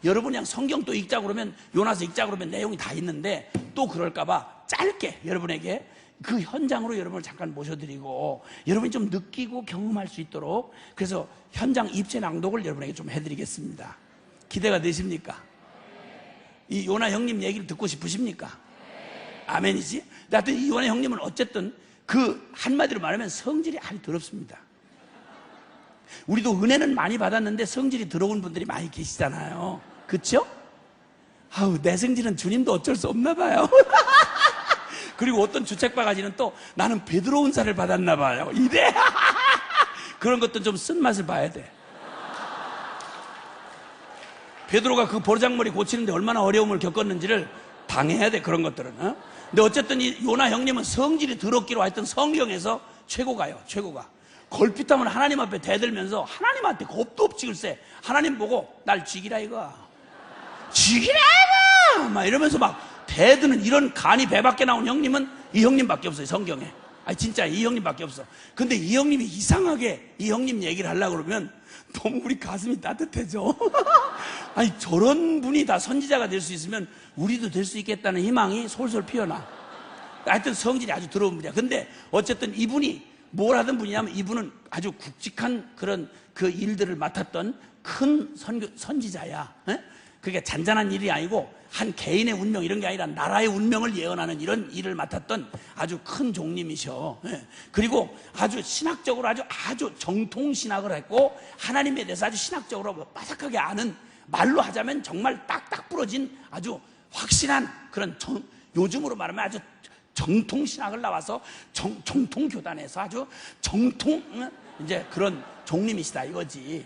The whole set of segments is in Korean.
여러분이 그냥 성경 또 읽자 그러면, 요나서 읽자 그러면 내용이 다 있는데 또 그럴까봐 짧게 여러분에게 그 현장으로 여러분을 잠깐 모셔드리고 여러분이 좀 느끼고 경험할 수 있도록, 그래서 현장 입체 낭독을 여러분에게 좀 해드리겠습니다. 기대가 되십니까? 이 요나 형님 얘기를 듣고 싶으십니까? 아멘이지? 하여튼 이 요나 형님은 어쨌든 그 한마디로 말하면 성질이 아주 더럽습니다. 우리도 은혜는 많이 받았는데 성질이 더러운 분들이 많이 계시잖아요. 그렇죠? 아우, 내 성질은 주님도 어쩔 수 없나 봐요. 그리고 어떤 주책바가지는 또 나는 베드로 은사를 받았나 봐요. 이래. 그런 것도 좀 쓴맛을 봐야 돼. 베드로가 그 보르장머리 고치는데 얼마나 어려움을 겪었는지를 당해야 돼, 그런 것들은. 근데 어쨌든 이 요나 형님은 성질이 더럽기로 하여튼 성경에서 최고가요, 최고가. 걸핏하면 하나님 앞에 대들면서 하나님한테 겁도 없지 글쎄. 하나님 보고 날 죽이라 이거, 죽이라 이거 막 이러면서 막 대드는 이런 간이 배밖에 나온 형님은 이 형님밖에 없어요, 성경에. 아니 진짜 이 형님밖에 없어. 근데 이 형님이 이상하게 이 형님 얘기를 하려고 그러면 너무 우리 가슴이 따뜻해져. 아니 저런 분이 다 선지자가 될 수 있으면 우리도 될 수 있겠다는 희망이 솔솔 피어나. 하여튼 성질이 아주 더러운 분이야. 근데 어쨌든 이분이 뭘 하던 분이냐면 이분은 아주 굵직한 그런 그 일들을 맡았던 큰 선지자야. 그게 잔잔한 일이 아니고 한 개인의 운명 이런 게 아니라 나라의 운명을 예언하는 이런 일을 맡았던 아주 큰 종님이셔. 그리고 아주 신학적으로 아주 정통신학을 했고 하나님에 대해서 아주 신학적으로 빠삭하게 아는, 말로 하자면 정말 딱딱 부러진 아주 확실한 그런 요즘으로 말하면 아주 정통신학을 나와서 정통교단에서 아주 정통 이제 그런 종님이시다 이거지.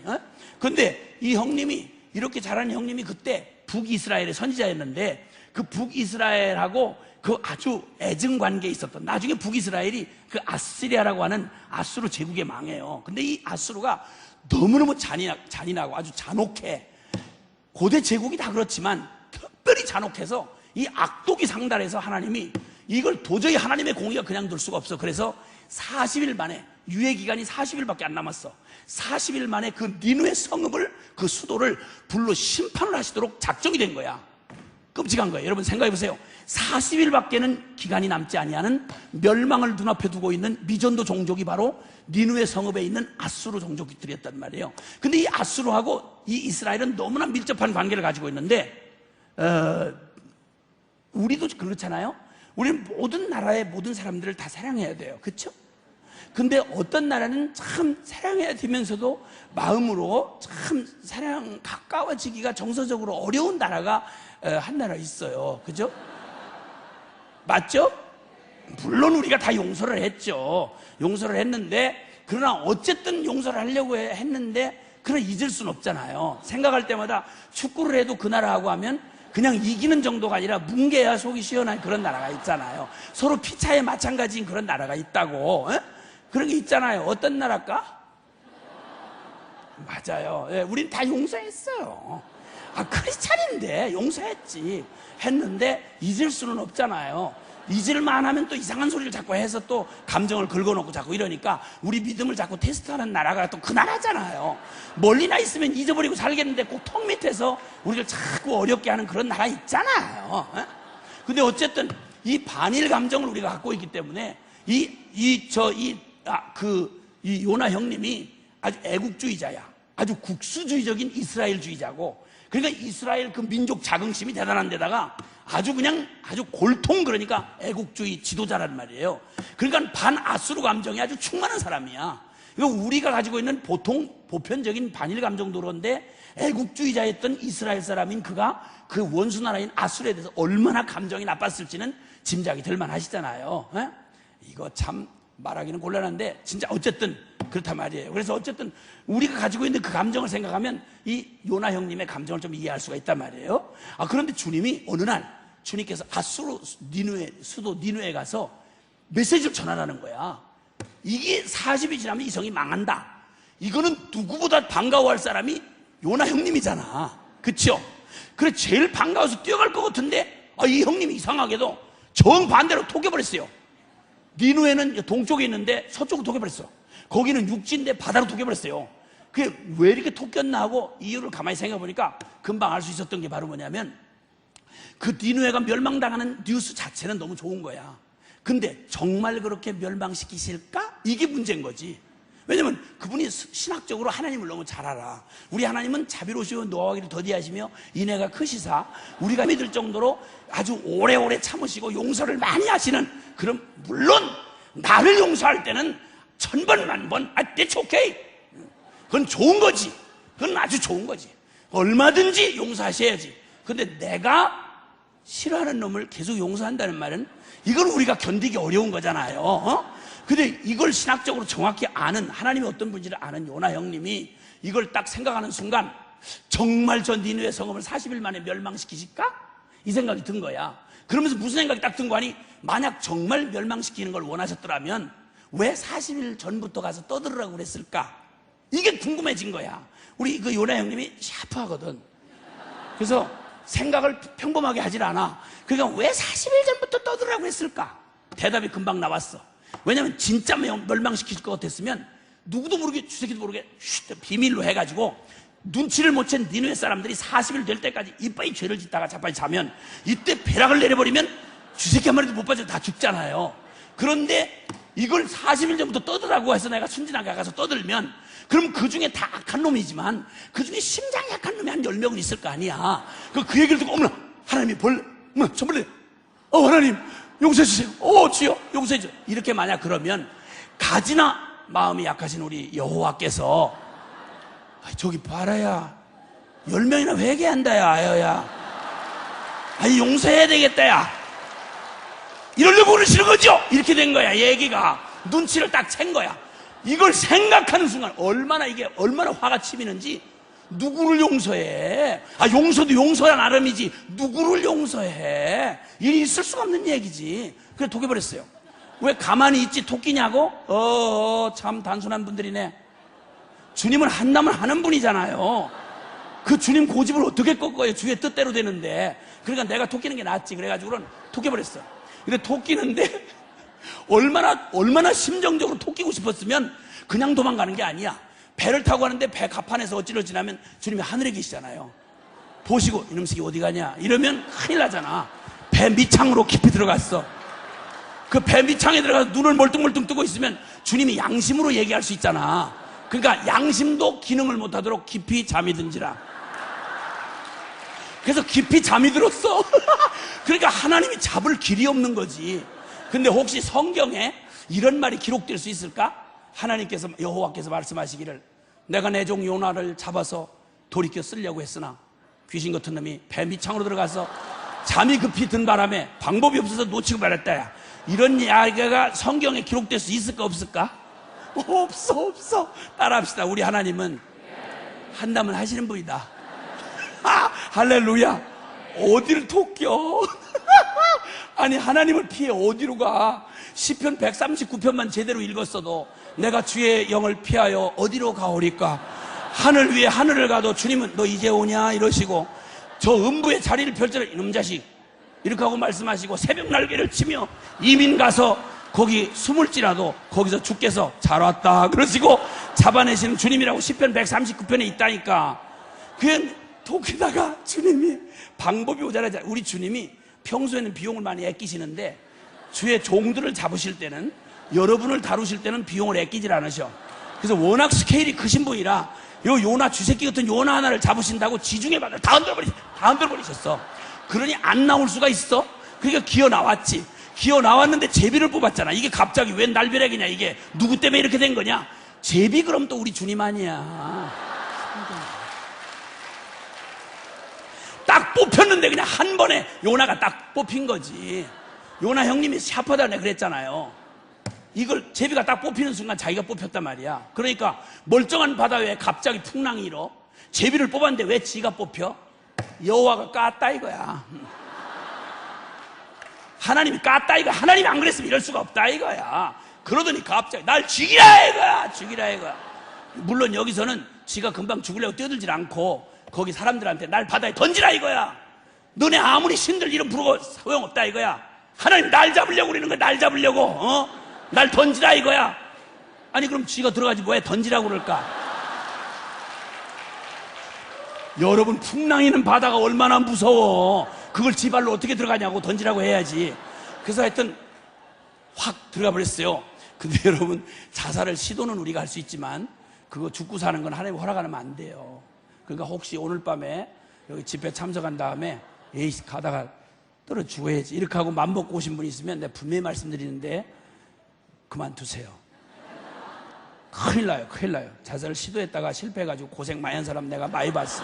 근데 이 형님이 이렇게 잘하는 형님이 그때 북이스라엘의 선지자였는데 그 북이스라엘하고 그 아주 애증 관계에 있었던, 나중에 북이스라엘이 그 아시리아라고 하는 아수르 제국에 망해요. 근데 이 아수르가 너무너무 잔인하고 아주 잔혹해. 고대 제국이 다 그렇지만 특별히 잔혹해서 이 악독이 상달해서 하나님이 이걸 도저히 하나님의 공의가 그냥 둘 수가 없어. 그래서 40일 만에, 유예 기간이 40일밖에 안 남았어. 40일 만에 그 니누의 성읍을, 그 수도를 불로 심판을 하시도록 작정이 된 거야. 끔찍한 거예요. 여러분 생각해 보세요. 40일밖에는 기간이 남지 아니하는 멸망을 눈앞에 두고 있는 미전도 종족이 바로 니누의 성읍에 있는 아수르 종족들이었단 말이에요. 근데 이 아수르하고 이 이스라엘은 너무나 밀접한 관계를 가지고 있는데 우리도 그렇잖아요. 우리는 모든 나라의 모든 사람들을 다 사랑해야 돼요. 그렇죠? 근데 어떤 나라는 참 사랑해야 되면서도 마음으로 참 가까워지기가 정서적으로 어려운 나라가 한 나라 있어요. 그죠? 맞죠? 물론 우리가 다 용서를 했죠. 용서를 했는데, 그러나 어쨌든 용서를 하려고 했는데 그러나 잊을 수는 없잖아요. 생각할 때마다 축구를 해도 그 나라하고 하면 그냥 이기는 정도가 아니라 뭉개야 속이 시원한 그런 나라가 있잖아요. 서로 피차에 마찬가지인 그런 나라가 있다고. 그런 게 있잖아요. 어떤 나라일까? 맞아요. 우린 다 용서했어요. 크리스찬인데 용서했지. 했는데 잊을 수는 없잖아요. 잊을만 하면 또 이상한 소리를 자꾸 해서 또 감정을 긁어놓고 자꾸 이러니까 우리 믿음을 자꾸 테스트하는 나라가 또 그 나라잖아요. 멀리나 있으면 잊어버리고 살겠는데 꼭 턱 밑에서 우리를 자꾸 어렵게 하는 그런 나라 있잖아요. 근데 어쨌든 이 반일 감정을 우리가 갖고 있기 때문에 이 요나 형님이 아주 애국주의자야. 아주 국수주의적인 이스라엘주의자고, 그러니까 이스라엘 그 민족 자긍심이 대단한 데다가 아주 골통, 그러니까 애국주의 지도자란 말이에요. 그러니까 반아수르 감정이 아주 충만한 사람이야. 이거 우리가 가지고 있는 보편적인 반일 감정도 그런데 애국주의자였던 이스라엘 사람인 그가 그 원수 나라인 아수르에 대해서 얼마나 감정이 나빴을지는 짐작이 될 만하시잖아요. 이거 참 말하기는 곤란한데 진짜 어쨌든 그렇단 말이에요. 그래서 어쨌든 우리가 가지고 있는 그 감정을 생각하면 이 요나 형님의 감정을 좀 이해할 수가 있단 말이에요. 그런데 주님이 어느 날 주님께서 아수르 수도 니누에 가서 메시지를 전하라는 거야. 이게 40이 지나면 이 성이 망한다. 이거는 누구보다 반가워할 사람이 요나 형님이잖아. 그쵸? 그래 제일 반가워서 뛰어갈 것 같은데 이 형님이 이상하게도 정반대로 토겨버렸어요. 니누에는 동쪽에 있는데 서쪽으로 토겨버렸어. 거기는 육지인데 바다로 토겨버렸어요. 그게 왜 이렇게 토꼈나 하고 이유를 가만히 생각해 보니까 금방 알 수 있었던 게 바로 뭐냐면, 그 니느웨가 멸망당하는 뉴스 자체는 너무 좋은 거야. 근데 정말 그렇게 멸망시키실까? 이게 문제인 거지. 왜냐면 그분이 신학적으로 하나님을 너무 잘 알아. 우리 하나님은 자비로우시고 노하기를 더디하시며 인애가 크시사, 우리가 믿을 정도로 아주 오래오래 참으시고 용서를 많이 하시는, 그럼 물론 나를 용서할 때는 1000번 만번 that's okay. 그건 좋은 거지. 그건 아주 좋은 거지. 얼마든지 용서하셔야지. 근데 내가 싫어하는 놈을 계속 용서한다는 말은, 이건 우리가 견디기 어려운 거잖아요. 근데 이걸 신학적으로 정확히 아는, 하나님이 어떤 분인지를 아는 요나 형님이 이걸 딱 생각하는 순간, 정말 저 니느웨 성읍을 40일 만에 멸망시키실까? 이 생각이 든 거야. 그러면서 무슨 생각이 딱 든 거 아니? 만약 정말 멸망시키는 걸 원하셨더라면 왜 40일 전부터 가서 떠들으라고 그랬을까? 이게 궁금해진 거야. 우리 그 요나 형님이 샤프하거든. 그래서 생각을 평범하게 하질 않아. 그러니까 왜 40일 전부터 떠들으라고 했을까? 대답이 금방 나왔어. 왜냐면 진짜 멸망시킬 것 같았으면 누구도 모르게, 주새끼도 모르게 비밀로 해가지고 눈치를 못 챈 니느웨 사람들이 40일 될 때까지 이빠이 죄를 짓다가 자빠이 자면, 이때 벼락을 내려버리면 주새끼 한 마리도 못 빠져 다 죽잖아요. 그런데 이걸 40일 전부터 떠들라고 해서 내가 순진하게 가서 떠들면, 그럼 그 중에 다 악한 놈이지만 그 중에 심장이 약한 놈이 한 10명은 있을 거 아니야. 그 얘기를 듣고, 어머나 하나님이 저벌레 하나님 용서해 주세요. 주여 용서해 주세요. 이렇게 만약 그러면, 가지나 마음이 약하신 우리 여호와께서 저기 봐라야, 10명이나 회개한다 야 아여야, 아니 용서해야 되겠다 야, 이러려고 그러시는 거죠? 이렇게 된 거야. 얘기가 눈치를 딱 챈 거야. 이걸 생각하는 순간 얼마나 화가 치미는지. 누구를 용서해? 용서도 용서야 나름이지 누구를 용서해? 일이 있을 수가 없는 얘기지. 그래 독해버렸어요. 왜 가만히 있지 토끼냐고? 참 단순한 분들이네. 주님은 한다면 하는 분이잖아요. 그 주님 고집을 어떻게 꺾어요? 주의 뜻대로 되는데. 그러니까 내가 토끼는 게 낫지. 그래가지고는 토끼버렸어. 근데 토끼는데 얼마나 심정적으로 토끼고 싶었으면 그냥 도망가는 게 아니야. 배를 타고 가는데 배 갑판에서 어찌러 지나면 주님이 하늘에 계시잖아요. 보시고 이놈 새끼 어디 가냐 이러면 큰일 나잖아. 배 밑창으로 깊이 들어갔어. 그 배 밑창에 들어가서 눈을 멀뚱멀뚱 뜨고 있으면 주님이 양심으로 얘기할 수 있잖아. 그러니까 양심도 기능을 못하도록 깊이 잠이 든지라. 그래서 깊이 잠이 들었어. 그러니까 하나님이 잡을 길이 없는 거지. 근데 혹시 성경에 이런 말이 기록될 수 있을까? 하나님께서, 여호와께서 말씀하시기를, 내가 내 종 요나를 잡아서 돌이켜 쓰려고 했으나 귀신 같은 놈이 배 밑창으로 들어가서 잠이 급히 든 바람에 방법이 없어서 놓치고 말았다. 이런 이야기가 성경에 기록될 수 있을까 없을까? 없어. 따라합시다. 우리 하나님은 한다면 하시는 분이다. 할렐루야. 어디를 토껴? 아니 하나님을 피해 어디로 가? 시편 139편만 제대로 읽었어도 내가 주의 영을 피하여 어디로 가오리까? 하늘 위에 하늘을 가도 주님은 너 이제 오냐 이러시고, 저 음부의 자리를 펼쳐라 이놈 자식 이렇게 하고 말씀하시고, 새벽 날개를 치며 이민 가서 거기 숨을지라도 거기서 주께서 잘 왔다 그러시고 잡아내시는 주님이라고 시편 139편에 있다니까. 그냥 독에다가 주님이 방법이 오자라자. 우리 주님이 평소에는 비용을 많이 아끼시는데 주의 종들을 잡으실 때는, 여러분을 다루실 때는 비용을 아끼질 않으셔. 그래서 워낙 스케일이 크신 분이라 요 요나 쥐새끼 같은 요나 하나를 잡으신다고 지중해 바다를 다 흔들어버리셨어. 그러니 안 나올 수가 있어? 그러니까 기어 나왔지. 기어 나왔는데 제비를 뽑았잖아. 이게 갑자기 웬 날벼락이냐, 이게 누구 때문에 이렇게 된 거냐? 제비 그럼 또 우리 주님 아니야. 딱 뽑혔는데 그냥 한 번에 요나가 딱 뽑힌 거지. 요나 형님이 샤프하다네 그랬잖아요. 이걸 제비가 딱 뽑히는 순간 자기가 뽑혔단 말이야. 그러니까 멀쩡한 바다 위에 갑자기 풍랑이 일어. 제비를 뽑았는데 왜 지가 뽑혀? 여호와가 깠다 이거야. 하나님이 깠다 이거야. 하나님이 안 그랬으면 이럴 수가 없다 이거야. 그러더니 갑자기 날 죽이라 이거야. 죽이라 이거야. 물론 여기서는 지가 금방 죽으려고 뛰어들질 않고 거기 사람들한테 날 바다에 던지라 이거야. 너네 아무리 신들 이름 부르고 소용없다 이거야. 하나님 날 잡으려고 그러는 거야. 날 잡으려고. 날 던지라 이거야. 아니 그럼 지가 들어가지 왜 던지라고 그럴까? 여러분, 풍랑이는 바다가 얼마나 무서워. 그걸 지발로 어떻게 들어가냐고, 던지라고 해야지. 그래서 하여튼 확 들어가 버렸어요. 근데 여러분, 자살을 시도는 우리가 할 수 있지만 그거 죽고 사는 건 하나님 허락 안 하면 안 돼요. 그러니까 혹시 오늘 밤에 여기 집회 참석한 다음에 에이, 가다가 떨어 죽어야지 이렇게 하고 맘 먹고 오신 분이 있으면 내가 분명히 말씀드리는데 그만두세요. 큰일 나요, 큰일 나요. 자살을 시도했다가 실패해가지고 고생 많이 한 사람 내가 많이 봤어.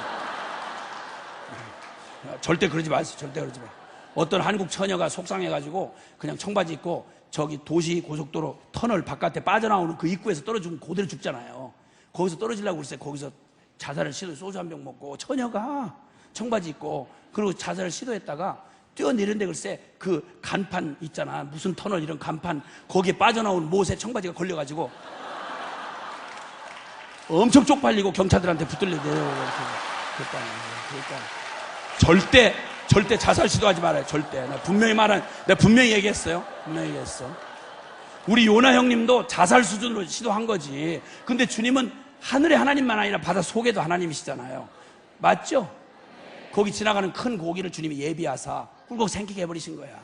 절대 그러지 마세요. 절대 그러지 마. 어떤 한국 처녀가 속상해가지고 그냥 청바지 입고 저기 도시 고속도로 터널 바깥에 빠져나오는 그 입구에서 떨어지면 그대로 죽잖아요. 거기서 떨어지려고 그랬어요. 거기서 자살을 시도해. 소주 한 병 먹고 처녀가 청바지 입고 그리고 자살을 시도했다가 뛰어내린데 글쎄 그 간판 있잖아, 무슨 터널 이런 간판, 거기에 빠져나온 못에 청바지가 걸려가지고 엄청 쪽팔리고 경찰들한테 붙들려 내려오고 이렇게 됐다는 거예요. 그러니까 절대 자살 시도하지 말아요. 절대. 내가 분명히 얘기했어요. 분명히 얘기했어. 우리 요나 형님도 자살 수준으로 시도한 거지. 근데 주님은 하늘의 하나님만 아니라 바다 속에도 하나님이시잖아요. 맞죠? 거기 지나가는 큰 고기를 주님이 예비하사 꿀꺽 생기게 해버리신 거야.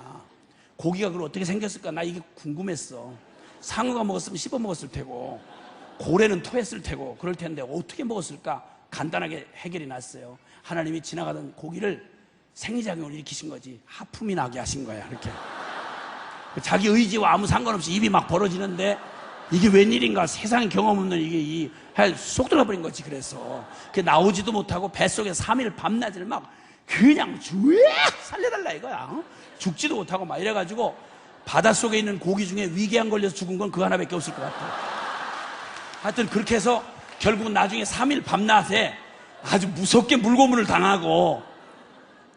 고기가 그걸 어떻게 생겼을까? 나 이게 궁금했어. 상어가 먹었으면 씹어 먹었을 테고 고래는 토했을 테고 그럴 텐데 어떻게 먹었을까? 간단하게 해결이 났어요. 하나님이 지나가던 고기를 생리작용을 일으키신 거지. 하품이 나게 하신 거야. 이렇게 자기 의지와 아무 상관없이 입이 막 벌어지는데 이게 웬일인가, 세상에 경험 없는 이게 쏙 들어가 버린 거지. 그래서 그 나오지도 못하고 뱃속에 3일 밤낮을 막 그냥 살려달라 이거야. 죽지도 못하고 막 이래가지고 바닷속에 있는 고기 중에 위궤양 걸려서 죽은 건 그 하나밖에 없을 것 같아. 하여튼 그렇게 해서 결국은 나중에 3일 밤낮에 아주 무섭게 물고문을 당하고,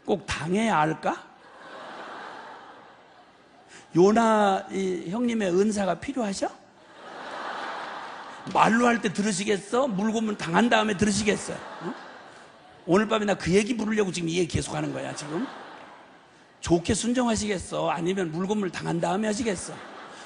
꼭 당해야 할까? 요나 형님의 은사가 필요하셔? 말로 할 때 들으시겠어? 물고문 당한 다음에 들으시겠어요? 어? 오늘 밤에 나 그 얘기 부르려고 지금 이 얘기 계속 하는 거야. 지금 좋게 순종하시겠어? 아니면 물고문을 당한 다음에 하시겠어?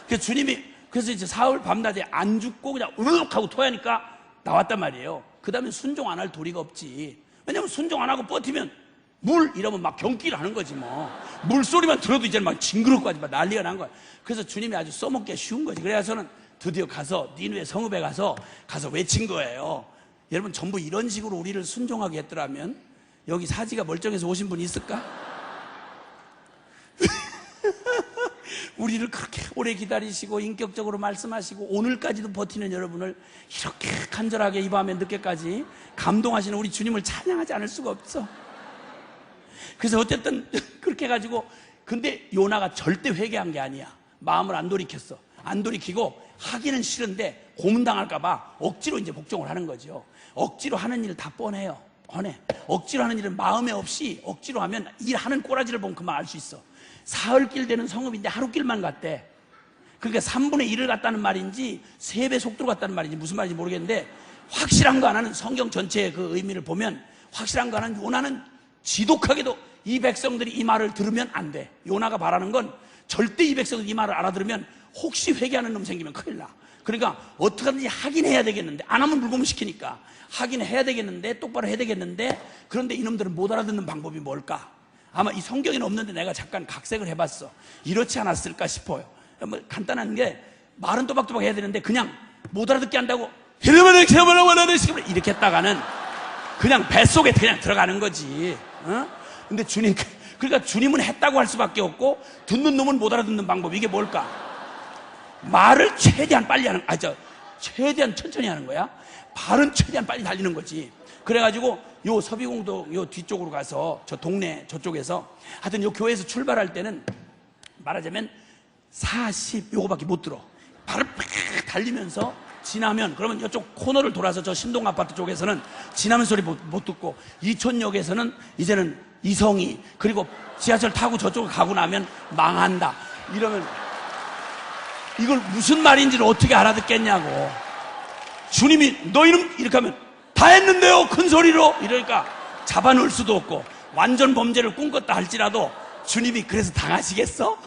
그래서 주님이 그래서 이제 사흘 밤낮에 안 죽고 그냥 우르륵 하고 토하니까 나왔단 말이에요. 그 다음에 순종 안 할 도리가 없지. 왜냐면 순종 안 하고 버티면 물 이러면 막 경기를 하는 거지 뭐. 물소리만 들어도 이제 막 징그럽고 하지 막 난리가 난 거야. 그래서 주님이 아주 써먹기 쉬운 거지. 그래서 저는 드디어 가서 니누의 성읍에 가서 외친 거예요. 여러분, 전부 이런 식으로 우리를 순종하게 했더라면 여기 사지가 멀쩡해서 오신 분이 있을까? 우리를 그렇게 오래 기다리시고 인격적으로 말씀하시고 오늘까지도 버티는 여러분을 이렇게 간절하게 이 밤에 늦게까지 감동하시는 우리 주님을 찬양하지 않을 수가 없어. 그래서 어쨌든 그렇게 해가지고, 근데 요나가 절대 회개한 게 아니야. 마음을 안 돌이켰어. 안 돌이키고 하기는 싫은데 고문당할까봐 억지로 이제 복종을 하는 거죠. 억지로 하는 일 다 뻔해요. 뻔해. 억지로 하는 일은 마음에 없이 억지로 하면 일하는 꼬라지를 보면 그만 알 수 있어. 사흘길 되는 성읍인데 하루길만 갔대. 그러니까 3분의 1을 갔다는 말인지 3배 속도로 갔다는 말인지 무슨 말인지 모르겠는데, 확실한 거 하나는 성경 전체의 그 의미를 보면 확실한 거 하나는 요나는 지독하게도 이 백성들이 이 말을 들으면 안 돼. 요나가 바라는 건 절대 이 백성들이 이 말을 알아들으면 혹시 회개하는 놈 생기면 큰일 나. 그러니까 어떻게 하든지 하긴 해야 되겠는데, 안 하면 물고문 시키니까 하긴 해야 되겠는데, 똑바로 해야 되겠는데, 그런데 이놈들은 못 알아듣는 방법이 뭘까? 아마 이 성경에는 없는데 내가 잠깐 각색을 해봤어. 이렇지 않았을까 싶어요. 뭐 간단한 게, 말은 또박또박 해야 되는데 그냥 못 알아듣게 한다고 이렇게 했다가는 그냥 뱃속에 그냥 들어가는 거지. 어? 근데 그러니까 주님은 했다고 할 수밖에 없고 듣는 놈은 못 알아듣는 방법, 이게 뭘까? 말을 최대한 빨리 하는, 최대한 천천히 하는 거야. 발은 최대한 빨리 달리는 거지. 그래가지고 요 서비공동 요 뒤쪽으로 가서 저 동네 저쪽에서 하여튼 요 교회에서 출발할 때는 말하자면 40 요거밖에 못 들어. 발을 팍 달리면서 지나면, 그러면 이쪽 코너를 돌아서 저 신동 아파트 쪽에서는 지나면 소리 못 듣고, 이촌역에서는 이제는 이성이, 그리고 지하철 타고 저쪽으로 가고 나면 망한다 이러면 이걸 무슨 말인지를 어떻게 알아듣겠냐고. 주님이 너 이름 이렇게 하면 다 했는데요 큰 소리로 이러니까 잡아놓을 수도 없고, 완전 범죄를 꿈꿨다 할지라도 주님이 그래서 당하시겠어?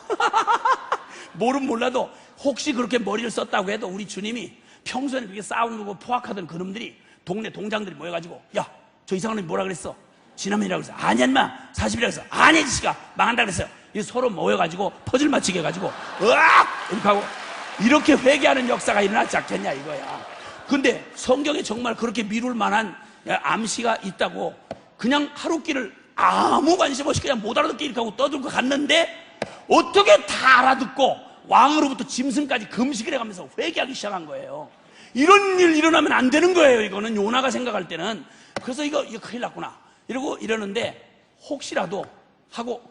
모르면 몰라도 혹시 그렇게 머리를 썼다고 해도, 우리 주님이 평소에는 그렇게 싸우고 포악하던 그놈들이, 동네 동장들이 모여가지고 야 저 이상한 놈이 뭐라 그랬어? 지난번이라고 그랬어. 아니야 인마 40이라고 그랬어. 아니야 이 지가 망한다 그랬어요. 이 서로 모여가지고 퍼즐 맞추게 해가지고 으악 이렇게 하고 이렇게 회개하는 역사가 일어나지 않겠냐 이거야. 근데 성경에 정말 그렇게 미룰 만한 암시가 있다고 그냥 하루길을 아무 관심 없이 그냥 못 알아듣게 이렇게 하고 떠들고 갔는데 어떻게 다 알아듣고 왕으로부터 짐승까지 금식을 해가면서 회개하기 시작한 거예요. 이런 일 일어나면 안 되는 거예요. 이거는 요나가 생각할 때는. 그래서 이거 큰일 났구나 이러고 이러는데 혹시라도 하고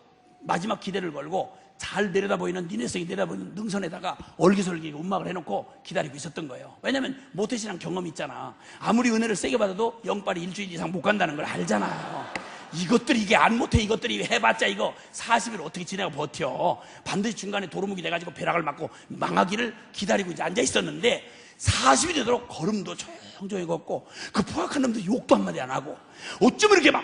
마지막 기대를 걸고 잘 내려다 보이는 니네성이 내려다 보이는 능선에다가 얼기설기 운막을 해놓고 기다리고 있었던 거예요. 왜냐면 모태신앙 경험이 있잖아. 아무리 은혜를 세게 받아도 영빨이 일주일 이상 못 간다는 걸 알잖아요. 이것들이 이게 안 못해 이것들이 해봤자 이거 40일 어떻게 지내고 버텨. 반드시 중간에 도루묵이 돼가지고 벼락을 맞고 망하기를 기다리고 이제 앉아 있었는데 40일이 되도록 걸음도 조용조용히 걷고 그 포악한 놈도 욕도 한마디 안 하고 어쩌면 이렇게 막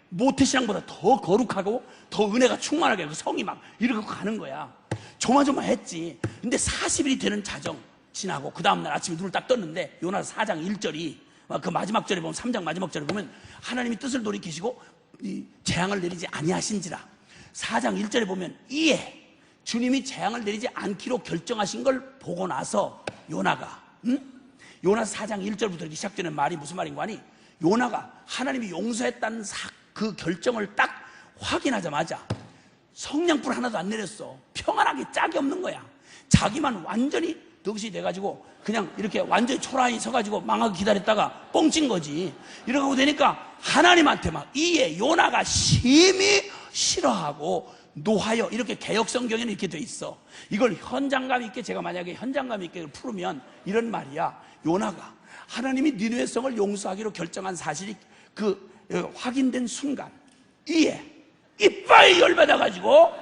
모태신앙보다 더 거룩하고 더 은혜가 충만하게 그 성이 막 이렇게 가는 거야. 조마조마했지. 근데 40일이 되는 자정 지나고 그 다음날 아침에 눈을 딱 떴는데 요나서 4장 1절이 그 마지막 절에 보면 3장 마지막 절에 보면 하나님이 뜻을 돌이키시고 이 재앙을 내리지 아니하신지라. 4장 1절에 보면 이에 주님이 재앙을 내리지 않기로 결정하신 걸 보고 나서 요나가 요나서 4장 1절부터 이렇게 시작되는 말이 무슨 말인가 하니 요나가 하나님이 용서했다는 그 결정을 딱 확인하자마자 성냥불 하나도 안 내렸어. 평안하게 짝이 없는 거야. 자기만 완전히 넋이 돼가지고 그냥 이렇게 완전히 초라히 서가지고 망하게 기다렸다가 뻥친 거지. 이러고 되니까 하나님한테 막 이에 요나가 심히 싫어하고 노하여 이렇게 개역성경에는 이렇게 돼 있어. 이걸 현장감 있게 제가 만약에 현장감 있게 풀으면 이런 말이야. 요나가 하나님이 니느웨 성을 용서하기로 결정한 사실이 확인된 순간 이에 이빨이 열받아가지고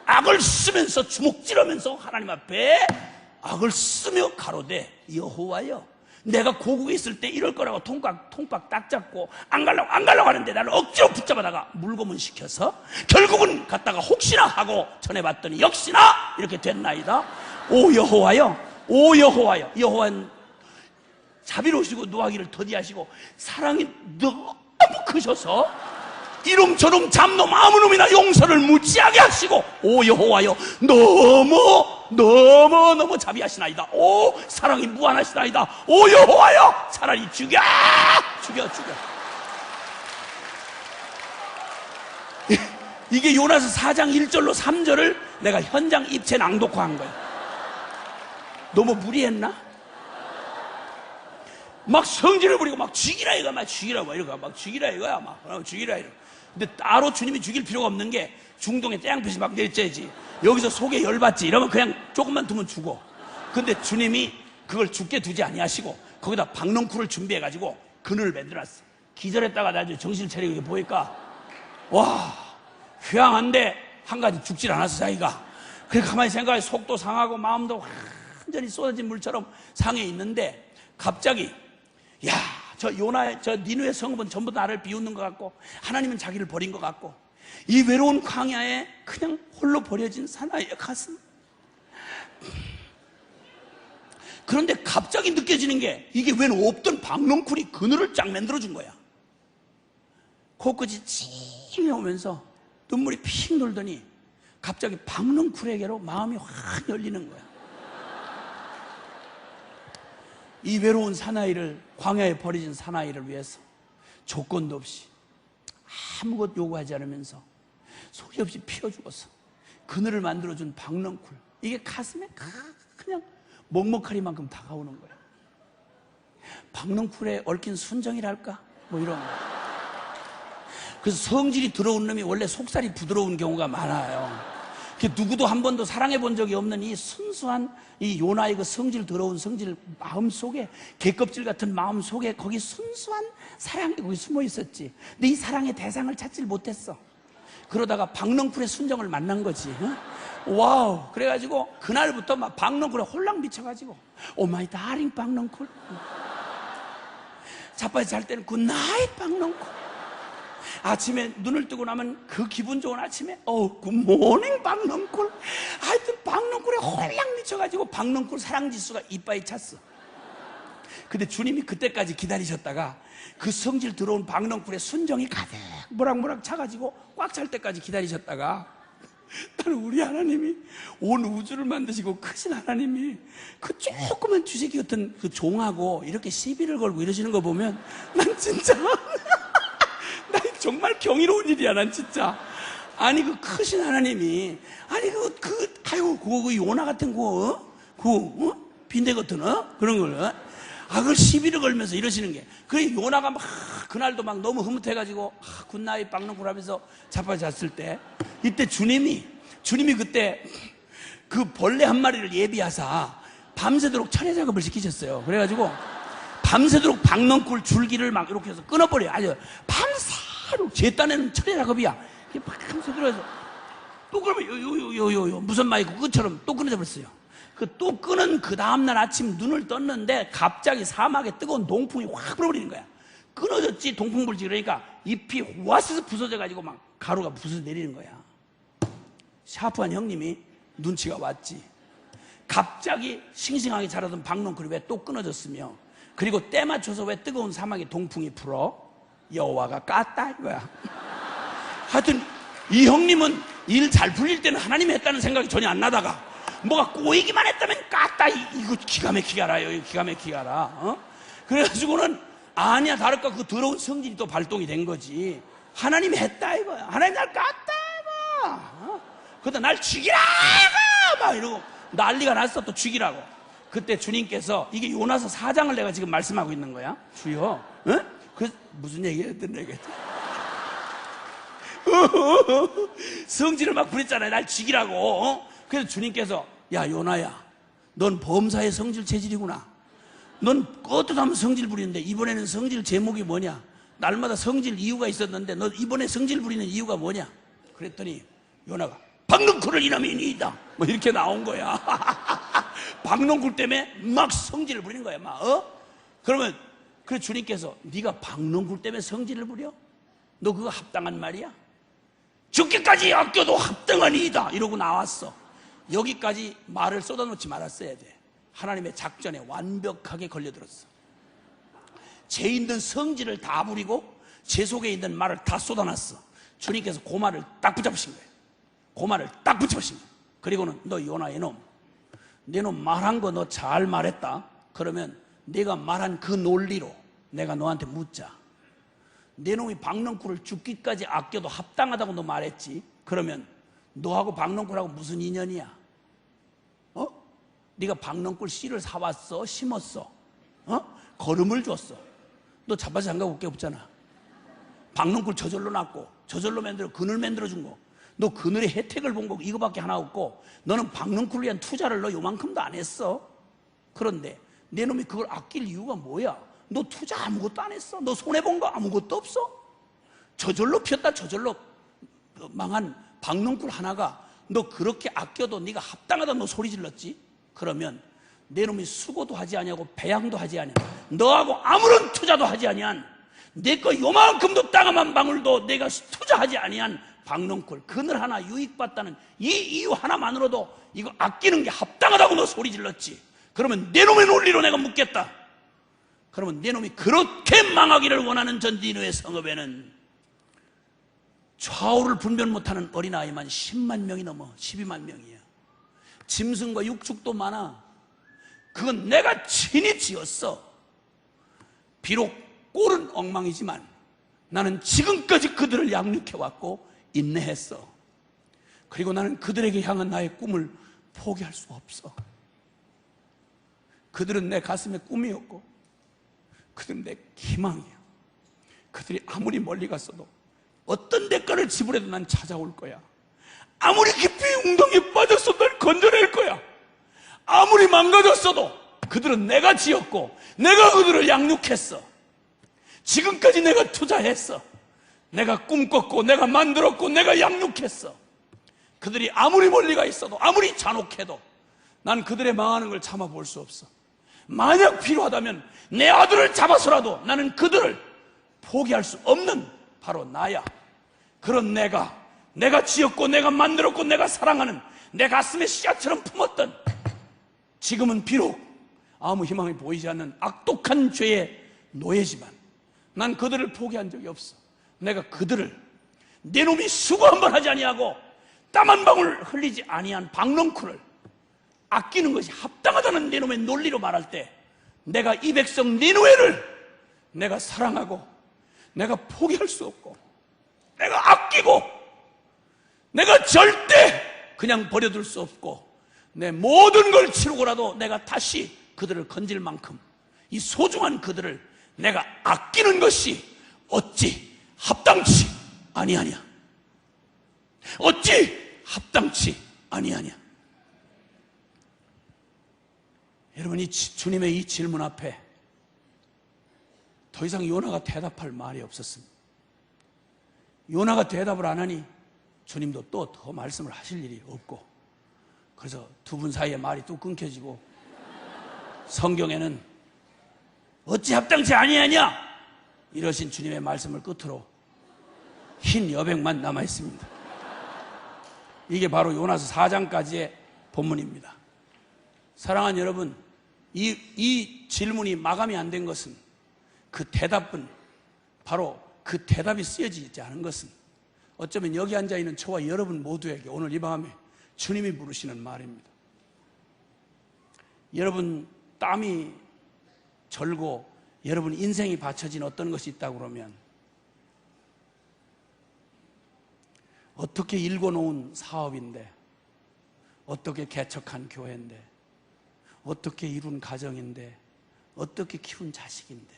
악을 쓰면서 주먹질하면서 하나님 앞에 악을 쓰며 가로되 여호와여 내가 고국에 있을 때 이럴 거라고 통박 딱 잡고 안 가려고 하는데 나를 억지로 붙잡아다가 물고문 시켜서 결국은 갔다가 혹시나 하고 전해봤더니 역시나 이렇게 됐나이다. 오 여호와여 여호와는 자비로우시고 노하기를 더디하시고 사랑이 너무 크셔서 이놈저놈 잡놈 아무 놈이나 용서를 무지하게 하시고 오 여호와여 너무 자비하시나이다. 오 사랑이 무한하시나이다. 오 여호와여 차라리 죽여. 이게 요나서 4장 1절로 3절을 내가 현장 입체 낭독화한 거야. 너무 무리했나? 막 성질을 부리고 막 죽이라 이거야. 막 죽이라 이거. 근데 따로 주님이 죽일 필요가 없는 게 중동에 태양빛이 막 내리쬐야지. 여기서 속에 열받지. 이러면 그냥 조금만 두면 죽어. 근데 주님이 그걸 죽게 두지 아니하시고 거기다 박넝쿨을 준비해가지고 그늘을 만들어놨어. 기절했다가 나중에 정신을 차리고 이게 보니까 와 휴양한데 한 가지 죽질 않았어 자기가. 그래 가만히 생각해 속도 상하고 마음도 완전히 쏟아진 물처럼 상해 있는데 갑자기 저 니느웨 성읍은 전부 나를 비웃는 것 같고 하나님은 자기를 버린 것 같고 이 외로운 광야에 그냥 홀로 버려진 사나이의 가슴. 그런데 갑자기 느껴지는 게 이게 웬 없던 박넝쿨이 그늘을 쫙 만들어준 거야. 코끝이 찡해 오면서 눈물이 픽 돌더니 갑자기 박넝쿨에게로 마음이 확 열리는 거야. 이 외로운 사나이를 광야에 버려진 사나이를 위해서 조건도 없이 아무것도 요구하지 않으면서 소리 없이 피워주어서 그늘을 만들어준 박넝쿨. 이게 가슴에 그냥 먹먹하리만큼 다가오는 거예요. 박넝쿨에 얽힌 순정이랄까? 뭐 이런 거. 그래서 성질이 들어온 놈이 원래 속살이 부드러운 경우가 많아요. 누구도 한 번도 사랑해 본 적이 없는 이 순수한 이 요나의 그 성질 더러운 성질 마음 속에 개껍질 같은 마음 속에 거기 순수한 사랑이 거기 숨어 있었지. 근데 이 사랑의 대상을 찾질 못했어. 그러다가 박넝쿨의 순정을 만난 거지. 와우. 그래가지고 그날부터 막 박넝쿨에 홀랑 미쳐가지고 오 마이 다링 박넝쿨. 자빠져 잘 때는 굿나잇 박넝쿨. 아침에 눈을 뜨고 나면 그 기분 좋은 아침에 굿모닝 박넝쿨. 하여튼 박넝쿨에 홀랑 미쳐가지고 박넝쿨 사랑지수가 이빠이 찼어. 근데 주님이 그때까지 기다리셨다가 그 성질 들어온 박넝쿨에 순정이 가득 모락모락 차가지고 꽉 찰 때까지 기다리셨다가, 나는 우리 하나님이 온 우주를 만드시고 크신 하나님이 그 조그만 쥐새끼 같은 그 종하고 이렇게 시비를 걸고 이러시는 거 보면 난 진짜 난 정말 경이로운 일이야. 난 진짜. 아니 그 크신 하나님이, 아니 그 요나 같은 빈대 같은 그런 걸 그걸 시비를 걸면서 이러시는 게, 그래 요나가 막 그날도 막 너무 흐뭇해가지고 굿나잇 박넝쿨 하면서 자빠졌을 때, 이때 주님이 그때 그 벌레 한 마리를 예비하사 밤새도록 철야 작업을 시키셨어요. 그래가지고 밤새도록 박넝쿨 줄기를 막 이렇게 해서 끊어버려요. 아주 밤새도록 제 딴에는 철야 작업이야. 밤새도록 또 그러면 무슨 마이크 그것처럼 또 끊어져 버렸어요. 또 끄는 그 다음날 아침 눈을 떴는데 갑자기 사막에 뜨거운 동풍이 확 불어버리는 거야. 끊어졌지 동풍 불지. 그러니까 잎이 와스스 부서져가지고 막 가루가 부서져 내리는 거야. 샤프한 형님이 눈치가 왔지. 갑자기 싱싱하게 자라던 박넝쿨이 왜 또 끊어졌으며, 그리고 때 맞춰서 왜 뜨거운 사막에 동풍이 불어? 여호와가 깠다 이거야. 하여튼 이 형님은 일 잘 풀릴 때는 하나님이 했다는 생각이 전혀 안 나다가 뭐가 꼬이기만 했다면 깠다, 이거 기가 막히게 알아. 여기 기가 막히게 알아. 그래가지고는 아니야 다를까 그 더러운 성질이 또 발동이 된 거지. 하나님이 했다 이거야. 하나님 날 깠다 이거. 그러다 날 죽이라 이거 막 이러고 난리가 났어. 또 죽이라고. 그때 주님께서, 이게 요나서 4장을 내가 지금 말씀하고 있는 거야. 주여, 응? 그 무슨 얘기였던 얘기였지? 성질을 막 부렸잖아요. 날 죽이라고. 그래서 주님께서, 야 요나야, 넌 범사의 성질 체질이구나. 넌 어떠하면 성질 부리는데 이번에는 성질 제목이 뭐냐? 날마다 성질 이유가 있었는데 너 이번에 성질 부리는 이유가 뭐냐? 그랬더니 요나가 박넝쿨을 이남이니이다 뭐 이렇게 나온 거야. 박넝쿨 때문에 막 성질을 부리는 거야. 그러면 그래 주님께서, 네가 박넝쿨 때문에 성질을 부려? 너 그거 합당한 말이야? 죽기까지 아껴도 합당한 이다 이러고 나왔어. 여기까지 말을 쏟아놓지 말았어야 돼. 하나님의 작전에 완벽하게 걸려들었어. 제 있는 성질을 다 부리고 제 속에 있는 말을 다 쏟아놨어. 주님께서 그 말을 딱 붙잡으신 거예요. 그 말을 딱 붙잡으신 거예요. 그리고는 너 요나 이놈, 내 놈 말한 거 너 잘 말했다. 그러면 내가 말한 그 논리로 내가 너한테 묻자. 내 놈이 박넝쿨을 죽기까지 아껴도 합당하다고 너 말했지. 그러면 너하고 박넝쿨하고 무슨 인연이야? 네가 박넝쿨 씨를 사왔어? 심었어? 거름을 줬어? 너 자빠져 장가 올게 없잖아. 박넝쿨 저절로 났고 저절로 그늘 만들어 준 거, 너 그늘의 혜택을 본 거 이거밖에 하나 없고, 너는 박넝쿨을 위한 투자를 너 요만큼도 안 했어. 그런데 내 놈이 그걸 아낄 이유가 뭐야? 너 투자 아무것도 안 했어. 너 손해본 거 아무것도 없어. 저절로 피었다 저절로 망한 박넝쿨 하나가 너 그렇게 아껴도 네가 합당하다 너 소리 질렀지? 그러면 내 놈이 수고도 하지 아니하고 배양도 하지 아니하, 너하고 아무런 투자도 하지 아니한, 내 거 요만큼도 땅 한 방울도 내가 투자하지 아니한 박넝쿨 그늘 하나 유익받다는 이 이유 하나만으로도 이거 아끼는 게 합당하다고 너 소리 질렀지? 그러면 내 놈의 논리로 내가 묻겠다. 그러면 내 놈이 그렇게 망하기를 원하는 전디누의 성읍에는 좌우를 분별 못하는 어린아이만 10만 명이 넘어. 12만 명이야. 짐승과 육축도 많아. 그건 내가 친히 지었어. 비록 꼴은 엉망이지만 나는 지금까지 그들을 양육해왔고 인내했어. 그리고 나는 그들에게 향한 나의 꿈을 포기할 수 없어. 그들은 내 가슴의 꿈이었고 그들은 내 희망이야. 그들이 아무리 멀리 갔어도 어떤 대가를 지불해도 난 찾아올 거야. 아무리 깊이 웅덩이에 빠졌어도 날 건져낼 거야. 아무리 망가졌어도 그들은 내가 지었고 내가 그들을 양육했어. 지금까지 내가 투자했어. 내가 꿈꿨고 내가 만들었고 내가 양육했어. 그들이 아무리 멀리 가 있어도 아무리 잔혹해도 난 그들의 망하는 걸 참아볼 수 없어. 만약 필요하다면 내 아들을 잡아서라도 나는 그들을 포기할 수 없는 바로 나야. 그런 내가 지었고 내가 만들었고 내가 사랑하는 내 가슴에 씨앗처럼 품었던, 지금은 비록 아무 희망이 보이지 않는 악독한 죄의 노예지만 난 그들을 포기한 적이 없어. 내가 그들을 내 놈이 수고 한번 하지 아니하고 땀 한 방울 흘리지 아니한 박넝쿨을 아끼는 것이 합당하다는 내 놈의 논리로 말할 때 내가 이 백성 니느웨를 내가 사랑하고 내가 포기할 수 없고 내가 아끼고 내가 절대 그냥 버려둘 수 없고 내 모든 걸 치르고라도 내가 다시 그들을 건질 만큼 이 소중한 그들을 내가 아끼는 것이 어찌 합당치 아니하냐? 어찌 합당치 아니하냐? 여러분, 이 주님의 이 질문 앞에 더 이상 요나가 대답할 말이 없었습니다. 요나가 대답을 안 하니 주님도 또 더 말씀을 하실 일이 없고, 그래서 두 분 사이에 말이 뚝 끊겨지고 성경에는 어찌 합당치 아니하냐 이러신 주님의 말씀을 끝으로 흰 여백만 남아 있습니다. 이게 바로 요나서 4장까지의 본문입니다. 사랑하는 여러분, 이 질문이 마감이 안 된 것은, 그 대답은 바로 그 대답이 쓰여지지 않은 것은 어쩌면 여기 앉아있는 저와 여러분 모두에게 오늘 이 밤에 주님이 부르시는 말입니다. 여러분 땀이 절고 여러분 인생이 바쳐진 어떤 것이 있다고 그러면, 어떻게 일궈놓은 사업인데, 어떻게 개척한 교회인데, 어떻게 이룬 가정인데, 어떻게 키운 자식인데,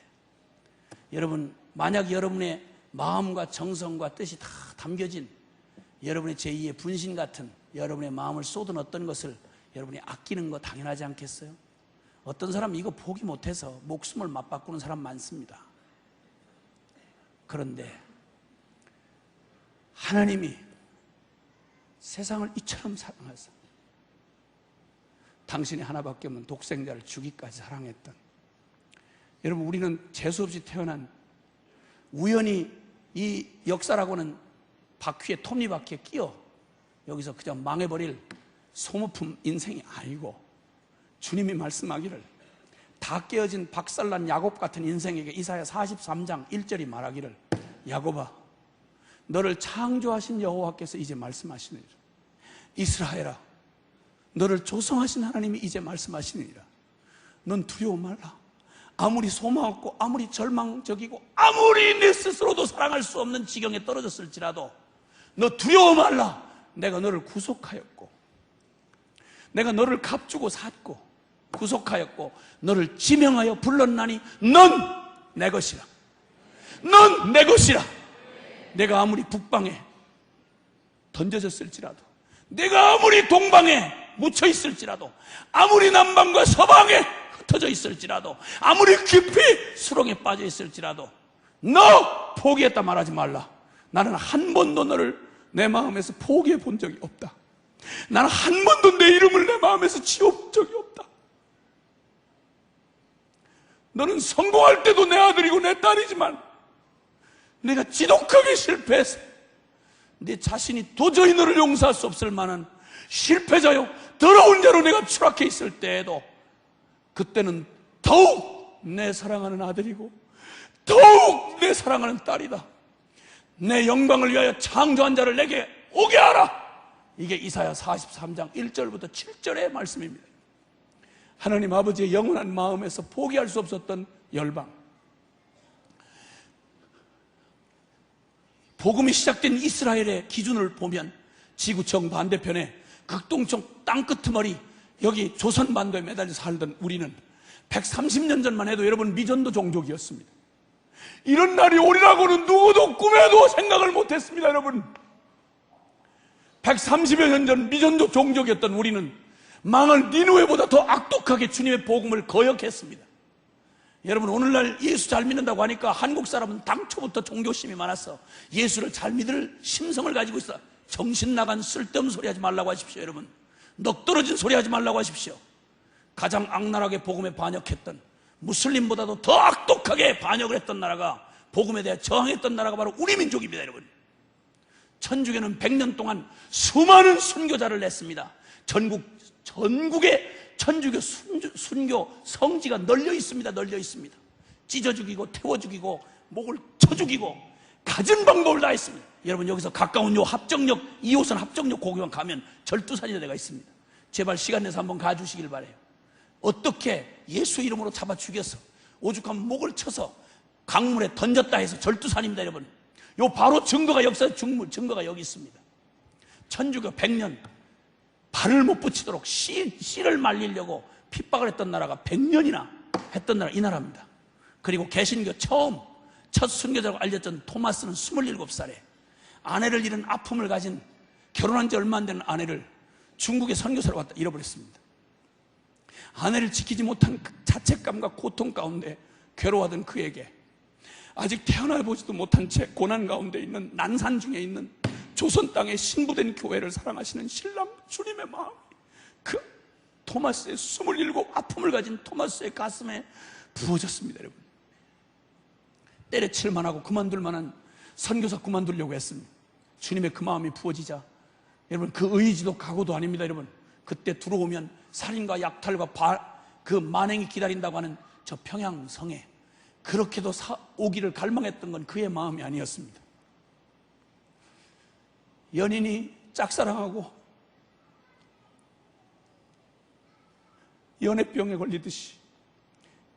여러분 만약 여러분의 마음과 정성과 뜻이 다 담겨진 여러분의 제2의 분신 같은 여러분의 마음을 쏟은 어떤 것을 여러분이 아끼는 거 당연하지 않겠어요? 어떤 사람은 이거 포기 못해서 목숨을 맞바꾸는 사람 많습니다. 그런데 하나님이 세상을 이처럼 사랑하사 당신이 하나밖에 없는 독생자를 주기까지 사랑했던, 여러분 우리는 재수없이 태어난, 우연히 이 역사라고는 바퀴에, 톱니바퀴에 끼어 여기서 그냥 망해버릴 소모품 인생이 아니고, 주님이 말씀하기를 다 깨어진 박살난 야곱 같은 인생에게 이사야 43장 1절이 말하기를, 야곱아 너를 창조하신 여호와께서 이제 말씀하시느니라. 이스라엘아 너를 조성하신 하나님이 이제 말씀하시느니라. 넌 두려워 말라. 아무리 소망 없고 아무리 절망적이고 아무리 내 스스로도 사랑할 수 없는 지경에 떨어졌을지라도 너 두려워 말라. 내가 너를 구속하였고 내가 너를 값주고 샀고 구속하였고 너를 지명하여 불렀나니 넌 내 것이라. 넌 내 것이라. 내가 아무리 북방에 던져졌을지라도, 내가 아무리 동방에 묻혀 있을지라도, 아무리 남방과 서방에 흩어져 있을지라도, 아무리 깊이 수렁에 빠져 있을지라도 너 포기했다 말하지 말라. 나는 한 번도 너를 내 마음에서 포기해 본 적이 없다. 나는 한 번도 내 이름을 내 마음에서 지워본 적이 없다. 너는 성공할 때도 내 아들이고 내 딸이지만 내가 지독하게 실패해서 내 자신이 도저히 너를 용서할 수 없을 만한 실패자요 더러운 자로 내가 추락해 있을 때에도 그때는 더욱 내 사랑하는 아들이고 더욱 내 사랑하는 딸이다. 내 영광을 위하여 창조한 자를 내게 오게 하라. 이게 이사야 43장 1절부터 7절의 말씀입니다. 하나님 아버지의 영원한 마음에서 포기할 수 없었던 열방, 복음이 시작된 이스라엘의 기준을 보면 지구청 반대편에 극동청 땅끄트머리, 여기 조선반도에 매달려 살던 우리는 130년 전만 해도 여러분 미전도 종족이었습니다. 이런 날이 오리라고는 누구도 꿈에도 생각을 못했습니다. 여러분 130여 년 전 미전도 종족이었던 우리는 망할 니느웨보다 더 악독하게 주님의 복음을 거역했습니다. 여러분 오늘날 예수 잘 믿는다고 하니까 한국 사람은 당초부터 종교심이 많아서 예수를 잘 믿을 심성을 가지고 있어. 정신 나간 쓸데없는 소리 하지 말라고 하십시오. 여러분 넋 떨어진 소리 하지 말라고 하십시오. 가장 악랄하게 복음에 반역했던, 무슬림보다도 더 악독하게 반역을 했던 나라가, 복음에 대해 저항했던 나라가 바로 우리 민족입니다. 여러분 천주교는 100년 동안 수많은 순교자를 냈습니다. 전국에 천주교 순교 성지가 널려 있습니다. 널려 있습니다. 찢어 죽이고 태워 죽이고 목을 쳐 죽이고 갖은 방법을 다 했습니다. 여러분 여기서 가까운 요 합정역 2호선 합정역 고교원 가면 절두산이라는 데가 있습니다. 제발 시간 내서 한번 가주시길 바라요. 어떻게 예수 이름으로 잡아 죽여서 오죽하면 목을 쳐서 강물에 던졌다 해서 절두산입니다. 여러분 요 바로 증거가 역사의 증거가 여기 있습니다. 천주교 100년 발을 못 붙이도록 씨를 말리려고 핍박을 했던 나라가 100년이나 했던 나라 이 나라입니다. 그리고 개신교 첫 순교자라고 알려졌던 토마스는 27살에 아내를 잃은 아픔을 가진 결혼한 지 얼마 안 되는 아내를 중국에 선교사로 왔다 잃어버렸습니다. 아내를 지키지 못한 그 자책감과 고통 가운데 괴로워하던 그에게 아직 태어나보지도 못한 채 고난 가운데 있는 난산 중에 있는 조선 땅의 신부된 교회를 사랑하시는 신랑 주님의 마음이 그 토마스의 27 아픔을 가진 토마스의 가슴에 부어졌습니다. 여러분 때려칠 만하고 그만둘 만한 선교사 그만두려고 했습니다. 주님의 그 마음이 부어지자 여러분 그 의지도 각오도 아닙니다. 여러분 그때 들어오면 살인과 약탈과 그 만행이 기다린다고 하는 저 평양성에 그렇게도 오기를 갈망했던 건 그의 마음이 아니었습니다. 연인이 짝사랑하고 연애병에 걸리듯이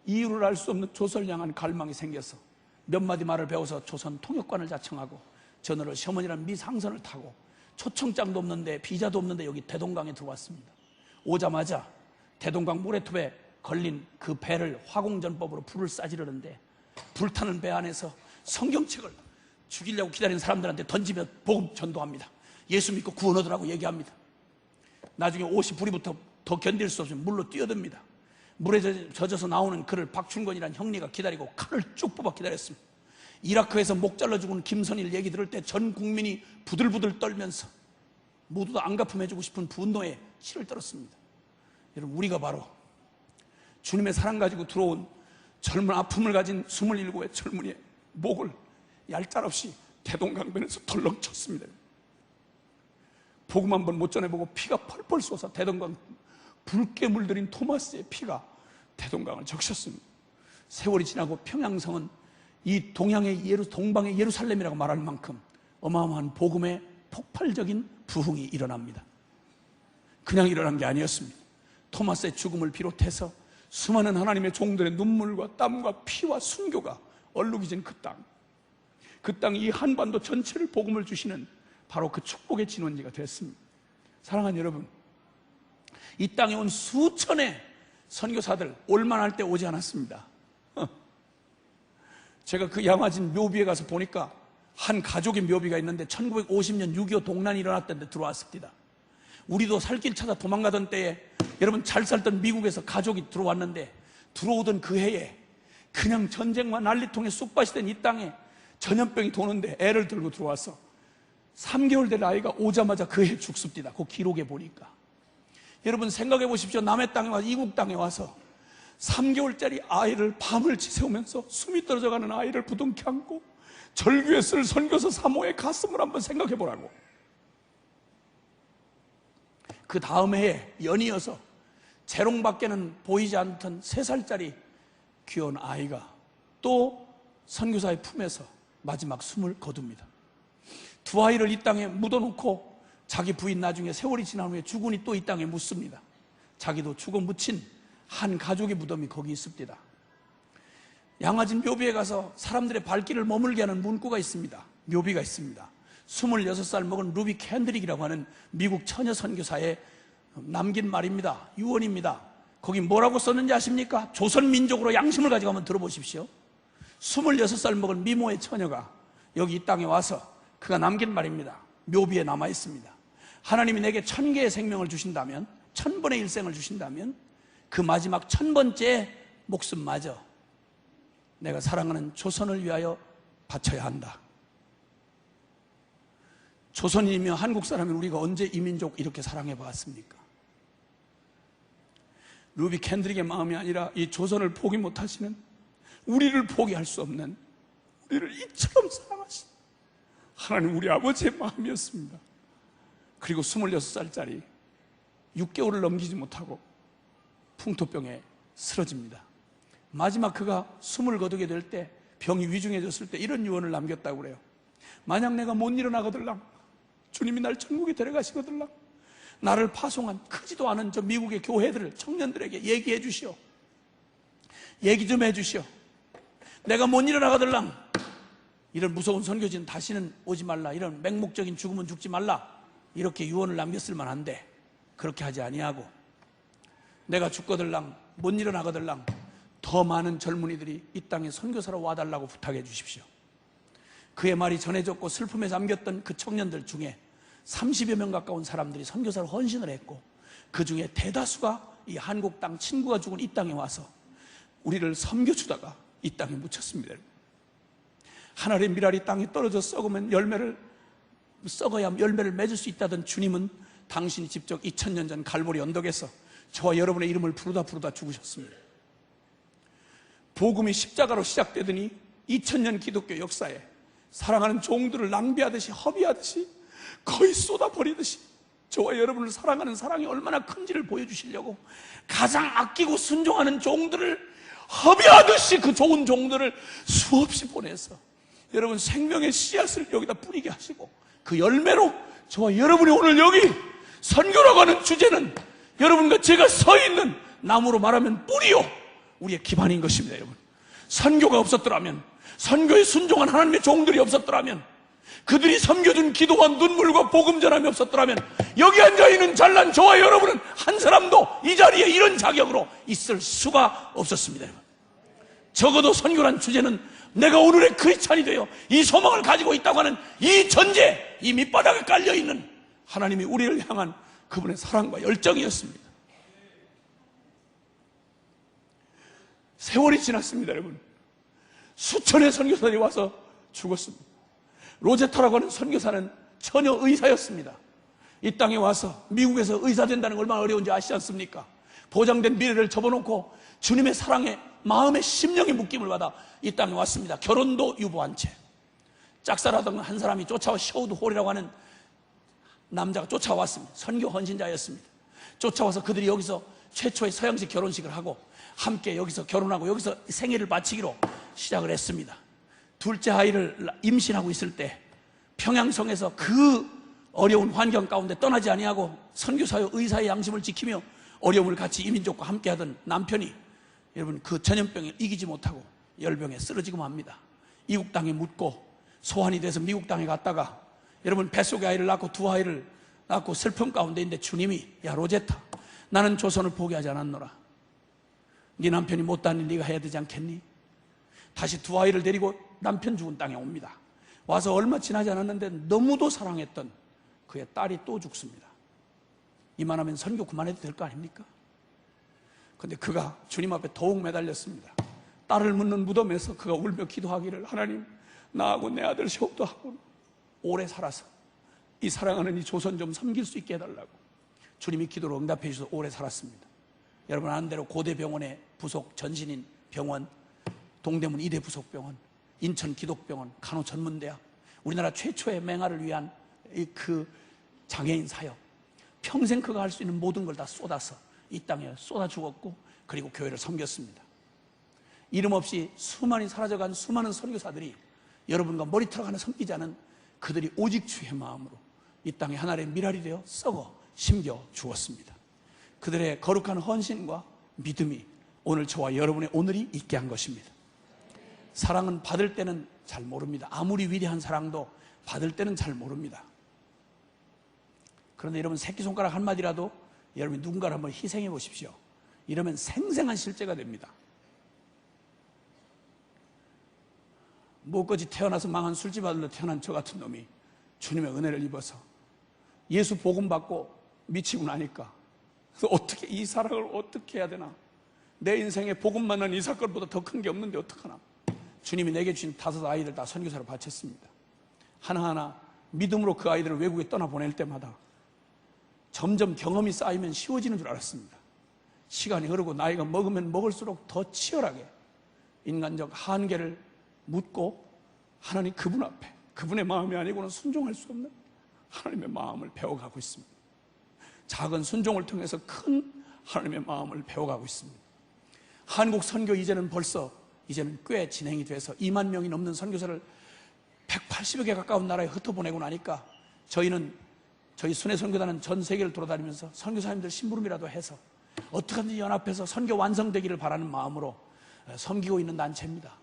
이유를 알 수 없는 조선을 향한 갈망이 생겨서 몇 마디 말을 배워서 조선 통역관을 자청하고 저너를 셔먼이라는 미상선을 타고 초청장도 없는데 비자도 없는데 여기 대동강에 들어왔습니다. 오자마자 대동강 모래톱에 걸린 그 배를 화공전법으로 불을 쏴지르는데 불타는 배 안에서 성경책을 죽이려고 기다리는 사람들한테 던지며 복음 전도합니다. 예수 믿고 구원 얻으라고 얘기합니다. 나중에 옷이 불이부터 더 견딜 수 없으면 물로 뛰어듭니다. 물에 젖어서 나오는 그를 박춘권이라는 형리가 기다리고 칼을 쭉 뽑아 기다렸습니다. 이라크에서 목 잘라 죽은 김선일 얘기 들을 때 전 국민이 부들부들 떨면서 모두 다 안갚음해주고 싶은 분노에 치를 떨었습니다. 여러분 우리가 바로 주님의 사랑 가지고 들어온 젊은 아픔을 가진 27의 젊은이의 목을 얄짤없이 대동강변에서 덜렁 쳤습니다. 복음 한번 못 전해보고 피가 펄펄 솟아 대동강 붉게 물들인 토마스의 피가 대동강을 적셨습니다. 세월이 지나고 평양성은 이 동방의 예루살렘이라고 말할 만큼 어마어마한 복음의 폭발적인 부흥이 일어납니다. 그냥 일어난 게 아니었습니다. 토마스의 죽음을 비롯해서 수많은 하나님의 종들의 눈물과 땀과 피와 순교가 얼룩이진 그 땅, 그 땅이 이 한반도 전체를 복음을 주시는 바로 그 축복의 진원지가 됐습니다. 사랑하는 여러분, 이 땅에 온 수천의 선교사들 올만할 때 오지 않았습니다. 제가 그 양화진 묘비에 가서 보니까 한 가족의 묘비가 있는데 1950년 6.25 동란이 일어났던 데 들어왔습니다. 우리도 살 길 찾아 도망가던 때에 여러분 잘 살던 미국에서 가족이 들어왔는데 들어오던 그 해에 그냥 전쟁과 난리통에 쑥밭이 된 이 땅에 전염병이 도는데 애를 들고 들어와서 3개월 된 아이가 오자마자 그 해 죽습니다. 그 기록에 보니까. 여러분 생각해 보십시오. 남의 땅에 와서 이국 땅에 와서 3개월짜리 아이를 밤을 지새우면서 숨이 떨어져가는 아이를 부둥켜 안고 절규에 쓸 선교사 사모의 가슴을 한번 생각해 보라고. 그 다음 해에 연이어서 재롱밖에는 보이지 않던 3살짜리 귀여운 아이가 또 선교사의 품에서 마지막 숨을 거둡니다. 두 아이를 이 땅에 묻어놓고 자기 부인 나중에 세월이 지난 후에 주군이 또 이 땅에 묻습니다. 자기도 죽어 묻힌 한 가족의 무덤이 거기 있습니다. 양화진 묘비에 가서 사람들의 발길을 머물게 하는 문구가 있습니다. 묘비가 있습니다. 26살 먹은 루비 캔드릭이라고 하는 미국 처녀 선교사의 남긴 말입니다. 유언입니다. 거기 뭐라고 썼는지 아십니까? 조선민족으로 양심을 가지고 한번 들어보십시오. 26살 먹은 미모의 처녀가 여기 이 땅에 와서 그가 남긴 말입니다. 묘비에 남아 있습니다. 하나님이 내게 1000개의 생명을 주신다면, 1000번의 일생을 주신다면 그 마지막 1000번째 목숨마저 내가 사랑하는 조선을 위하여 바쳐야 한다. 조선인이며 한국 사람인 우리가 언제 이 민족 이렇게 사랑해 봤습니까? 루비 캔드릭의 마음이 아니라 이 조선을 포기 못하시는, 우리를 포기할 수 없는, 우리를 이처럼 사랑하신 하나님 우리 아버지의 마음이었습니다. 그리고 26살짜리 6개월을 넘기지 못하고 풍토병에 쓰러집니다. 마지막 그가 숨을 거두게 될 때, 병이 위중해졌을 때 이런 유언을 남겼다고 그래요. 만약 내가 못 일어나거들랑, 주님이 날 천국에 데려가시거들랑, 나를 파송한 크지도 않은 저 미국의 교회들을, 청년들에게 얘기해 주시오. 얘기 좀 해 주시오. 내가 못 일어나거들랑, 이런 무서운 선교지는 다시는 오지 말라, 이런 맹목적인 죽음은 죽지 말라, 이렇게 유언을 남겼을 만한데 그렇게 하지 아니하고, 내가 죽거들랑, 못 일어나거들랑 더 많은 젊은이들이 이 땅에 선교사로 와달라고 부탁해 주십시오. 그의 말이 전해졌고 슬픔에 잠겼던 그 청년들 중에 30여 명 가까운 사람들이 선교사로 헌신을 했고, 그 중에 대다수가 이 한국 땅, 친구가 죽은 이 땅에 와서 우리를 섬겨주다가 이 땅에 묻혔습니다. 하늘의 밀알이 땅에 떨어져 썩으면 썩어야 열매를 맺을 수 있다던 주님은 당신이 직접 2000년 전 갈보리 언덕에서 저와 여러분의 이름을 부르다 죽으셨습니다. 복음이 십자가로 시작되더니 2000년 기독교 역사에 사랑하는 종들을 낭비하듯이, 허비하듯이, 거의 쏟아버리듯이 저와 여러분을 사랑하는 사랑이 얼마나 큰지를 보여주시려고 가장 아끼고 순종하는 종들을 허비하듯이, 그 좋은 종들을 수없이 보내서 여러분 생명의 씨앗을 여기다 뿌리게 하시고, 그 열매로 저와 여러분이 오늘 여기 선교라고 하는 주제는 여러분과 제가 서 있는, 나무로 말하면 뿌리요, 우리의 기반인 것입니다. 여러분, 선교가 없었더라면, 선교에 순종한 하나님의 종들이 없었더라면, 그들이 섬겨준 기도와 눈물과 복음 전함이 없었더라면, 여기 앉아있는 잘난 저와 여러분은 한 사람도 이 자리에 이런 자격으로 있을 수가 없었습니다. 여러분, 적어도 선교란 주제는 내가 오늘의 크리스찬이 되어 이 소망을 가지고 있다고 하는 이 전제, 이 밑바닥에 깔려있는 하나님이 우리를 향한 그분의 사랑과 열정이었습니다. 세월이 지났습니다. 여러분, 수천의 선교사들이 와서 죽었습니다. 로제타라고 하는 선교사는 처녀 의사였습니다. 이 땅에 와서 미국에서 의사 된다는 걸 얼마나 어려운지 아시지 않습니까? 보장된 미래를 접어놓고 주님의 사랑에 마음의 심령의 묶임을 받아 이 땅에 왔습니다. 결혼도 유보한 채 짝사랑하던 한 사람이 쫓아와, 셔우드 홀이라고 하는 남자가 쫓아왔습니다. 선교 헌신자였습니다. 쫓아와서 그들이 여기서 최초의 서양식 결혼식을 하고 함께 여기서 결혼하고 여기서 생애를 바치기로 시작을 했습니다. 둘째 아이를 임신하고 있을 때 평양성에서 그 어려운 환경 가운데 떠나지 아니하고 선교사요 의사의 양심을 지키며 어려움을 같이 이민족과 함께하던 남편이, 여러분, 그 전염병을 이기지 못하고 열병에 쓰러지고 맙니다. 이국 땅에 묻고 소환이 돼서 미국 땅에 갔다가, 여러분, 뱃속에 아이를 낳고 두 아이를 낳고 슬픔 가운데 있는데 주님이, 야 로제타, 나는 조선을 포기하지 않았노라. 네 남편이 못다한 일 네가 해야 되지 않겠니? 다시 두 아이를 데리고 남편 죽은 땅에 옵니다. 와서 얼마 지나지 않았는데 너무도 사랑했던 그의 딸이 또 죽습니다. 이만하면 선교 그만해도 될 거 아닙니까? 근데 그가 주님 앞에 더욱 매달렸습니다. 딸을 묻는 무덤에서 그가 울며 기도하기를, 하나님, 나하고 내 아들 셔우드하고 오래 살아서 이 사랑하는 이 조선 좀 섬길 수 있게 해달라고. 주님이 기도로 응답해 주셔서 오래 살았습니다. 여러분 아는 대로 고대병원의 부속 전신인 병원, 동대문 이대 부속병원, 인천 기독병원, 간호전문대학, 우리나라 최초의 맹아를 위한 그 장애인 사역, 평생 그가 할 수 있는 모든 걸 다 쏟아서 이 땅에 쏟아 주었고, 그리고 교회를 섬겼습니다. 이름 없이 수많이 사라져간 수많은 선교사들이 여러분과 머리털 하나 섬기지 않은 그들이 오직 주의 마음으로 이 땅에 하나의 밀알이 되어 썩어 심겨 주었습니다. 그들의 거룩한 헌신과 믿음이 오늘 저와 여러분의 오늘이 있게 한 것입니다. 사랑은 받을 때는 잘 모릅니다. 아무리 위대한 사랑도 받을 때는 잘 모릅니다. 그런데 여러분, 새끼손가락 한마디라도 여러분이 누군가를 한번 희생해 보십시오. 이러면 생생한 실제가 됩니다. 무엇까지 태어나서 망한 술집 아들로 태어난 저 같은 놈이 주님의 은혜를 입어서 예수 복음 받고 미치고 나니까, 그래서 어떻게 이 사랑을 어떻게 해야 되나, 내 인생에 복음 만난 이 사건보다 더 큰 게 없는데 어떡하나. 주님이 내게 주신 5 아이들 다 선교사로 바쳤습니다. 하나하나 믿음으로 그 아이들을 외국에 떠나보낼 때마다 점점 경험이 쌓이면 쉬워지는 줄 알았습니다. 시간이 흐르고 나이가 먹으면 먹을수록 더 치열하게 인간적 한계를 묻고 하나님 그분 앞에, 그분의 마음이 아니고는 순종할 수 없는 하나님의 마음을 배워가고 있습니다. 작은 순종을 통해서 큰 하나님의 마음을 배워가고 있습니다. 한국 선교 이제는 꽤 진행이 돼서 2만 명이 넘는 선교사를 180여 개 가까운 나라에 흩어보내고 나니까 저희 순회 선교단은 전 세계를 돌아다니면서 선교사님들 심부름이라도 해서 어떻게든지 연합해서 선교 완성되기를 바라는 마음으로 섬기고 있는 단체입니다.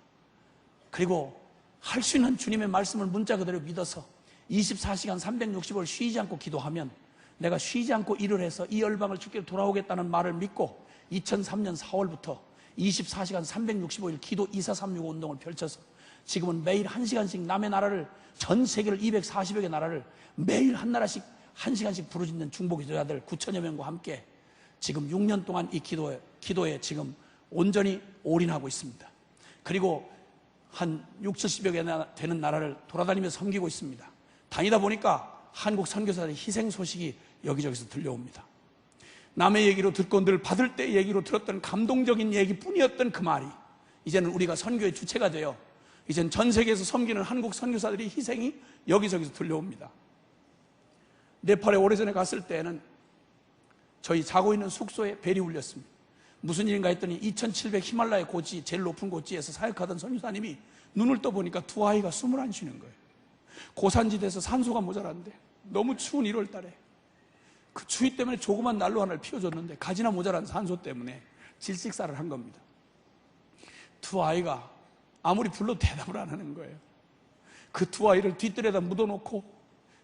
그리고 할 수 있는 주님의 말씀을 문자 그대로 믿어서 24시간 365일 쉬지 않고 기도하면 내가 쉬지 않고 일을 해서 이 열방을 주께 돌아오겠다는 말을 믿고 2003년 4월부터 24시간 365일 기도 24365 운동을 펼쳐서 지금은 매일 1시간씩 남의 나라를, 전 세계를 240여 개 나라를 매일 한 나라씩 1시간씩 부르짖는 중보 기도자들 9천여 명과 함께 지금 6년 동안 이 기도에 지금 온전히 올인하고 있습니다. 그리고 한 6, 70여 개 되는 나라를 돌아다니며 섬기고 있습니다. 다니다 보니까 한국 선교사들의 희생 소식이 여기저기서 들려옵니다. 남의 얘기로 듣고 늘 받을 때 얘기로 들었던 감동적인 얘기뿐이었던 그 말이 이제는 우리가 선교의 주체가 되어 이제는 전 세계에서 섬기는 한국 선교사들의 희생이 여기저기서 들려옵니다. 네팔에 오래전에 갔을 때는 저희 자고 있는 숙소에 벨이 울렸습니다. 무슨 일인가 했더니 2700 히말라야 고지, 제일 높은 고지에서 사역하던 선교사님이 눈을 떠보니까 두 아이가 숨을 안 쉬는 거예요. 고산지대에서 산소가 모자란데 너무 추운 1월 달에 그 추위 때문에 조그만 난로 하나를 피워줬는데 가지나 모자란 산소 때문에 질식사를 한 겁니다. 두 아이가 아무리 불러도 대답을 안 하는 거예요. 그 두 아이를 뒷뜰에다 묻어놓고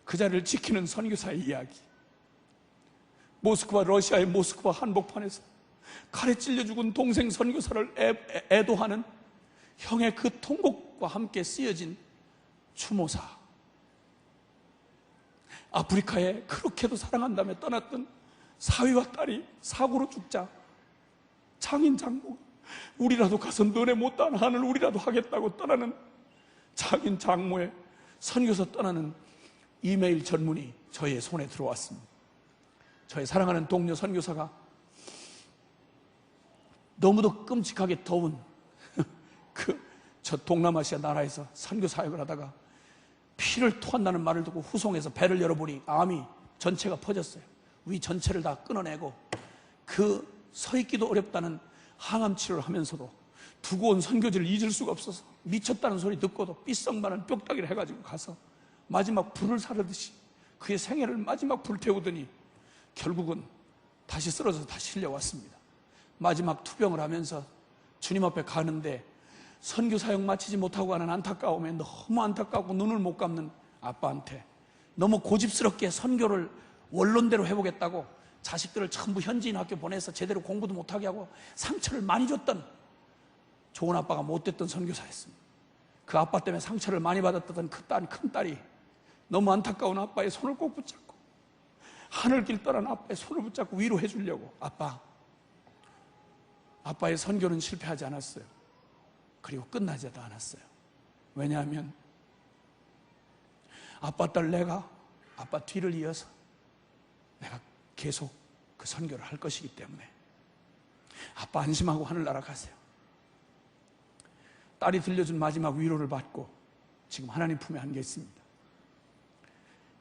그 자리를 지키는 선교사의 이야기. 러시아의 모스크바 한복판에서 칼에 찔려 죽은 동생 선교사를 애도하는 형의 그 통곡과 함께 쓰여진 추모사. 아프리카에 그렇게도 사랑한다며 떠났던 사위와 딸이 사고로 죽자 장인 장모가 우리라도 가서 너네 못다한 한을 우리라도 하겠다고 떠나는 장인 장모의 선교사 떠나는 이메일 전문이 저의 손에 들어왔습니다. 저의 사랑하는 동료 선교사가 너무도 끔찍하게 더운 저 동남아시아 나라에서 선교 사역을 하다가 피를 토한다는 말을 듣고 후송해서 배를 열어보니 암이 전체가 퍼졌어요. 위 전체를 다 끊어내고 그 서 있기도 어렵다는 항암 치료를 하면서도 두고 온 선교지를 잊을 수가 없어서 미쳤다는 소리 듣고도 삐썩마른 뼈다귀를 해가지고 가서 마지막 불을 사르듯이 그의 생애를 마지막 불태우더니 결국은 다시 쓰러져서 다시 실려왔습니다. 마지막 투병을 하면서 주님 앞에 가는데 선교 사역 마치지 못하고 하는 안타까움에 너무 안타깝고 눈을 못 감는 아빠한테 너무 고집스럽게 선교를 원론대로 해보겠다고 자식들을 전부 현지인 학교 보내서 제대로 공부도 못하게 하고 상처를 많이 줬던 좋은 아빠가 못됐던 선교사였습니다. 그 아빠 때문에 상처를 많이 받았던 큰 딸이 너무 안타까운 아빠의 손을 꼭 붙잡고 하늘길 떠난 아빠의 손을 붙잡고 위로해 주려고 아빠의 선교는 실패하지 않았어요. 그리고 끝나지도 않았어요. 왜냐하면 아빠 딸 내가 아빠 뒤를 이어서 내가 계속 그 선교를 할 것이기 때문에 아빠 안심하고 하늘나라 가세요. 딸이 들려준 마지막 위로를 받고 지금 하나님 품에 안겨 있습니다.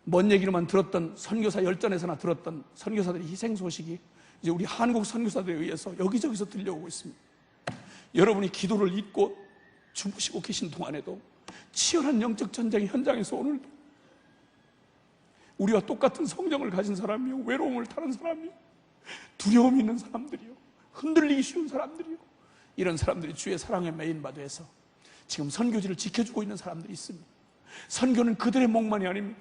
먼 얘기로만 들었던 선교사 열전에서나 들었던 선교사들의 희생 소식이 이제 우리 한국 선교사들에 의해서 여기저기서 들려오고 있습니다. 여러분이 기도를 잊고 주무시고 계신 동안에도 치열한 영적 전쟁의 현장에서 오늘도 우리와 똑같은 성정을 가진 사람이요, 외로움을 타는 사람이요, 두려움이 있는 사람들이요, 흔들리기 쉬운 사람들이요, 이런 사람들이 주의 사랑에 매인 바 돼서 지금 선교지를 지켜주고 있는 사람들이 있습니다. 선교는 그들의 목만이 아닙니다.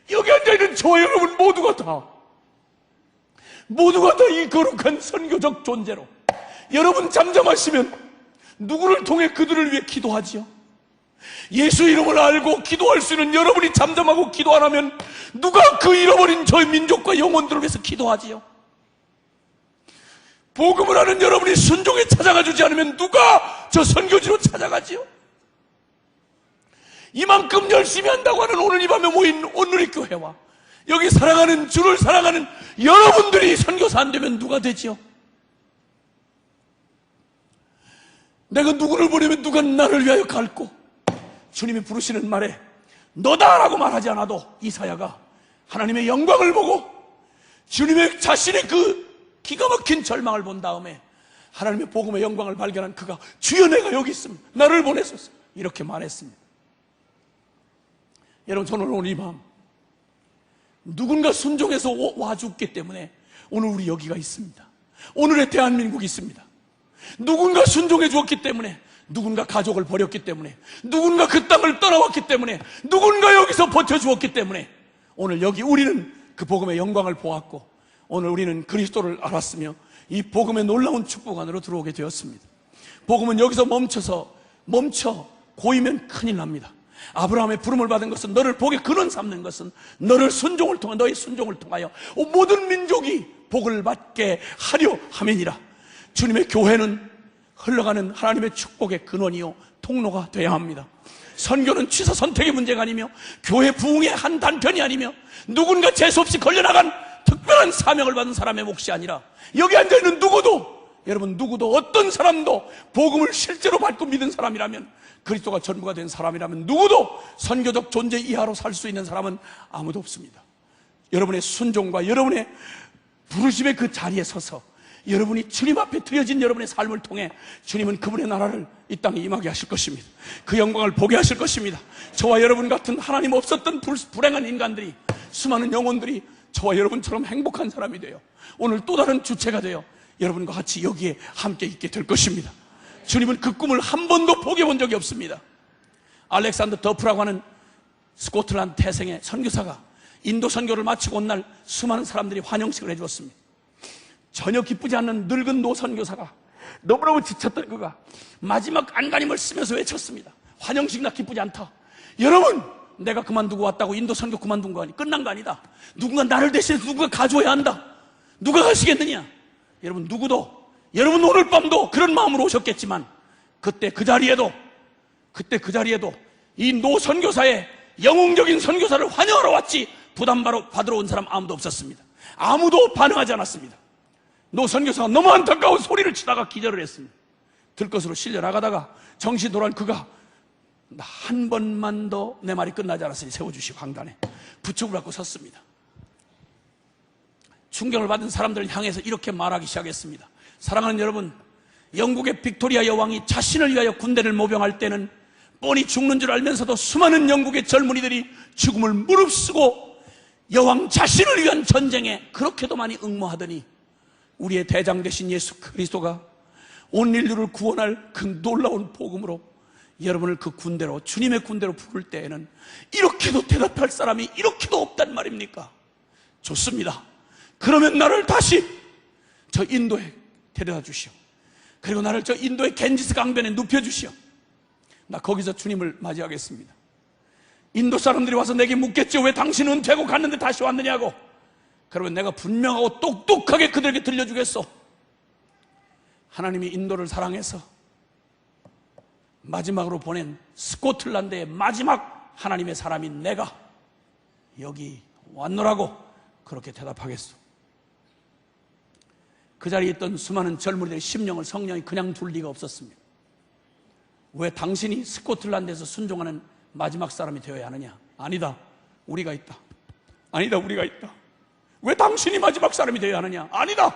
여기 앉아있는 저와 여러분 모두가 다 이 거룩한 선교적 존재로 여러분 잠잠하시면 누구를 통해 그들을 위해 기도하지요? 예수 이름을 알고 기도할 수 있는 여러분이 잠잠하고 기도 안 하면 누가 그 잃어버린 저희 민족과 영혼들을 위해서 기도하지요? 복음을 아는 여러분이 순종에 찾아가 주지 않으면 누가 저 선교지로 찾아가지요? 이만큼 열심히 한다고 하는 오늘 이 밤에 모인 온누리교회와 여기 사랑하는 주를 사랑하는 여러분들이 선교사 안 되면 누가 되지요? 내가 누구를 보내면 누가 나를 위하여 갈고 주님이 부르시는 말에 너다라고 말하지 않아도 이사야가 하나님의 영광을 보고 주님의 자신의 그 기가 막힌 절망을 본 다음에 하나님의 복음의 영광을 발견한 그가 주여 내가 여기 있습니다. 나를 보내소서. 이렇게 말했습니다. 여러분, 저는 오늘 이 밤 누군가 순종해서 와 죽기 때문에 오늘 우리 여기가 있습니다. 오늘의 대한민국이 있습니다. 누군가 순종해 주었기 때문에, 누군가 가족을 버렸기 때문에, 누군가 그 땅을 떠나왔기 때문에, 누군가 여기서 버텨주었기 때문에 오늘 여기 우리는 그 복음의 영광을 보았고, 오늘 우리는 그리스도를 알았으며 이 복음의 놀라운 축복 안으로 들어오게 되었습니다. 복음은 여기서 멈춰 고이면 큰일 납니다. 아브라함의 부름을 받은 것은, 너를 복의 근원 삼는 것은 너를 순종을 통해, 너의 순종을 통하여 모든 민족이 복을 받게 하려 함이니라. 주님의 교회는 흘러가는 하나님의 축복의 근원이요 통로가 되어야 합니다. 선교는 취사 선택의 문제가 아니며 교회 부흥의 한 단편이 아니며 누군가 재수없이 걸려나간 특별한 사명을 받은 사람의 몫이 아니라, 여기 앉아있는 누구도 어떤 사람도 복음을 실제로 받고 믿은 사람이라면, 그리스도가 전부가 된 사람이라면 누구도 선교적 존재 이하로 살 수 있는 사람은 아무도 없습니다. 여러분의 순종과 여러분의 부르심의 그 자리에 서서 여러분이 주님 앞에 드려진 여러분의 삶을 통해 주님은 그분의 나라를 이 땅에 임하게 하실 것입니다. 그 영광을 보게 하실 것입니다. 저와 여러분 같은 하나님 없었던 불행한 인간들이, 수많은 영혼들이 저와 여러분처럼 행복한 사람이 되어 오늘 또 다른 주체가 되어 여러분과 같이 여기에 함께 있게 될 것입니다. 주님은 그 꿈을 한 번도 포기해 적이 없습니다. 알렉산더 더프라고 하는 스코틀랜드 태생의 선교사가 인도 선교를 마치고 온 날 수많은 사람들이 환영식을 해주었습니다. 전혀 기쁘지 않는 늙은 노선교사가, 너무너무 지쳤던 그가 마지막 안간힘을 쓰면서 외쳤습니다. 환영식 나 기쁘지 않다. 여러분, 내가 그만두고 왔다고 인도 선교 그만둔 거 아니, 끝난 거 아니다. 누군가 나를 대신해서 누군가 가져야 한다. 누가 가시겠느냐? 여러분 오늘 밤도 그런 마음으로 오셨겠지만, 그때 그 자리에도 이 노선교사의 영웅적인 선교사를 환영하러 왔지 부담받으러 온 사람 아무도 없었습니다. 아무도 반응하지 않았습니다. 노선교사가 너무 안타까운 소리를 치다가 기절을 했습니다. 들것으로 실려 나가다가 정신 돌아온 그가, 나 한 번만 더 내 말이 끝나지 않았으니 세워주시고 황단에 부축을 받고 섰습니다. 충격을 받은 사람들을 향해서 이렇게 말하기 시작했습니다. 사랑하는 여러분, 영국의 빅토리아 여왕이 자신을 위하여 군대를 모병할 때는 뻔히 죽는 줄 알면서도 수많은 영국의 젊은이들이 죽음을 무릅쓰고 여왕 자신을 위한 전쟁에 그렇게도 많이 응모하더니, 우리의 대장 되신 예수 그리스도가 온 인류를 구원할 그 놀라운 복음으로 여러분을 그 군대로, 주님의 군대로 부를 때에는 이렇게도 대답할 사람이 이렇게도 없단 말입니까? 좋습니다. 그러면 나를 다시 저 인도에 데려다 주시오. 그리고 나를 저 인도의 겐지스 강변에 눕혀주시오. 나 거기서 주님을 맞이하겠습니다. 인도 사람들이 와서 내게 묻겠죠. 왜 당신은 은퇴하고 갔는데 다시 왔느냐고. 그러면 내가 분명하고 똑똑하게 그들에게 들려주겠소. 하나님이 인도를 사랑해서 마지막으로 보낸 스코틀랜드의 마지막 하나님의 사람인 내가 여기 왔노라고 그렇게 대답하겠소. 그 자리에 있던 수많은 젊은이들의 심령을 성령이 그냥 둘 리가 없었습니다. 왜 당신이 스코틀랜드에서 순종하는 마지막 사람이 되어야 하느냐? 아니다, 우리가 있다. 아니다, 우리가 있다. 왜 당신이 마지막 사람이 되어야 하느냐? 아니다.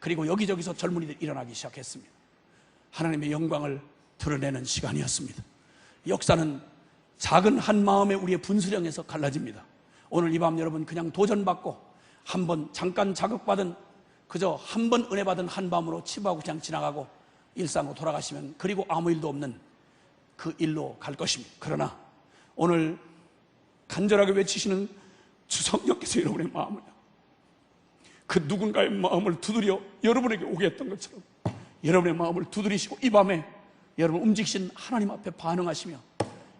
그리고 여기저기서 젊은이들이 일어나기 시작했습니다. 하나님의 영광을 드러내는 시간이었습니다. 역사는 작은 한 마음의 우리의 분수령에서 갈라집니다. 오늘 이 밤 여러분 그냥 도전받고 한번 잠깐 자극받은, 그저 한 번 은혜 받은 한 밤으로 치부하고 그냥 지나가고 일상으로 돌아가시면, 그리고 아무 일도 없는 그 일로 갈 것입니다. 그러나 오늘 간절하게 외치시는 주성령께서 여러분의 마음을, 그 누군가의 마음을 두드려 여러분에게 오게 했던 것처럼 여러분의 마음을 두드리시고 이 밤에 여러분 움직이신 하나님 앞에 반응하시며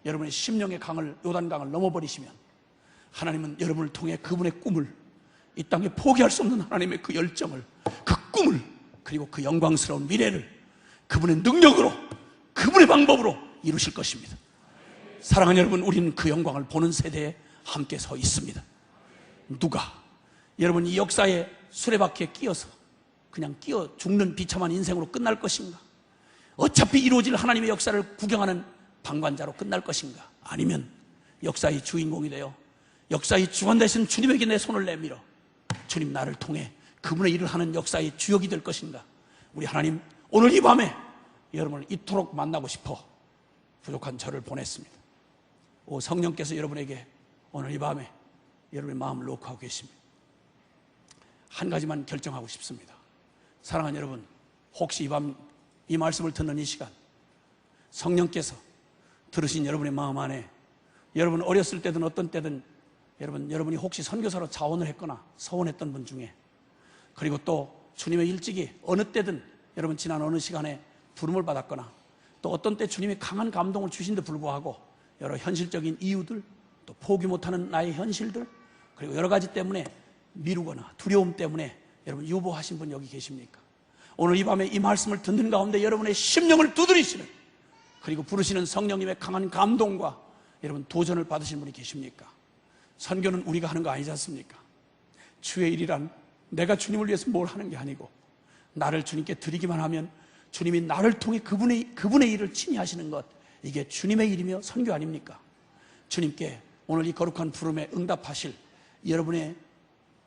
여러분의 심령의 강을, 요단강을 넘어버리시면 하나님은 여러분을 통해 그분의 꿈을, 이 땅에 포기할 수 없는 하나님의 그 열정을, 그 꿈을, 그리고 그 영광스러운 미래를 그분의 능력으로, 그분의 방법으로 이루실 것입니다. 사랑하는 여러분, 우리는 그 영광을 보는 세대에 함께 서 있습니다. 누가 여러분 이 역사의 수레바퀴에 끼어서 그냥 끼어 죽는 비참한 인생으로 끝날 것인가? 어차피 이루어질 하나님의 역사를 구경하는 방관자로 끝날 것인가? 아니면 역사의 주인공이 되어 역사의 주관 되신 주님에게 내 손을 내밀어 주님 나를 통해 그분의 일을 하는 역사의 주역이 될 것입니다. 우리 하나님, 오늘 이 밤에 여러분을 이토록 만나고 싶어 부족한 저를 보냈습니다. 오, 성령께서 여러분에게 오늘 이 밤에 여러분의 마음을 놓고 하고 계십니다. 한 가지만 결정하고 싶습니다. 사랑하는 여러분, 혹시 이 밤 이 말씀을 듣는 이 시간 성령께서 들으신 여러분의 마음 안에, 여러분 어렸을 때든 어떤 때든 여러분이 혹시 선교사로 자원을 했거나 서원했던 분 중에, 그리고 또 주님의 일찍이 어느 때든 여러분 지난 어느 시간에 부름을 받았거나, 또 어떤 때 주님이 강한 감동을 주신데 불구하고 여러 현실적인 이유들, 또 포기 못하는 나의 현실들, 그리고 여러 가지 때문에 미루거나 두려움 때문에 여러분 유보하신 분 여기 계십니까? 오늘 이 밤에 이 말씀을 듣는 가운데 여러분의 심령을 두드리시는, 그리고 부르시는 성령님의 강한 감동과 여러분 도전을 받으신 분이 계십니까? 선교는 우리가 하는 거 아니지 않습니까? 주의 일이란 내가 주님을 위해서 뭘 하는 게 아니고, 나를 주님께 드리기만 하면 주님이 나를 통해 그분의 일을 친히 하시는 것, 이게 주님의 일이며 선교 아닙니까? 주님께 오늘 이 거룩한 부름에 응답하실 여러분의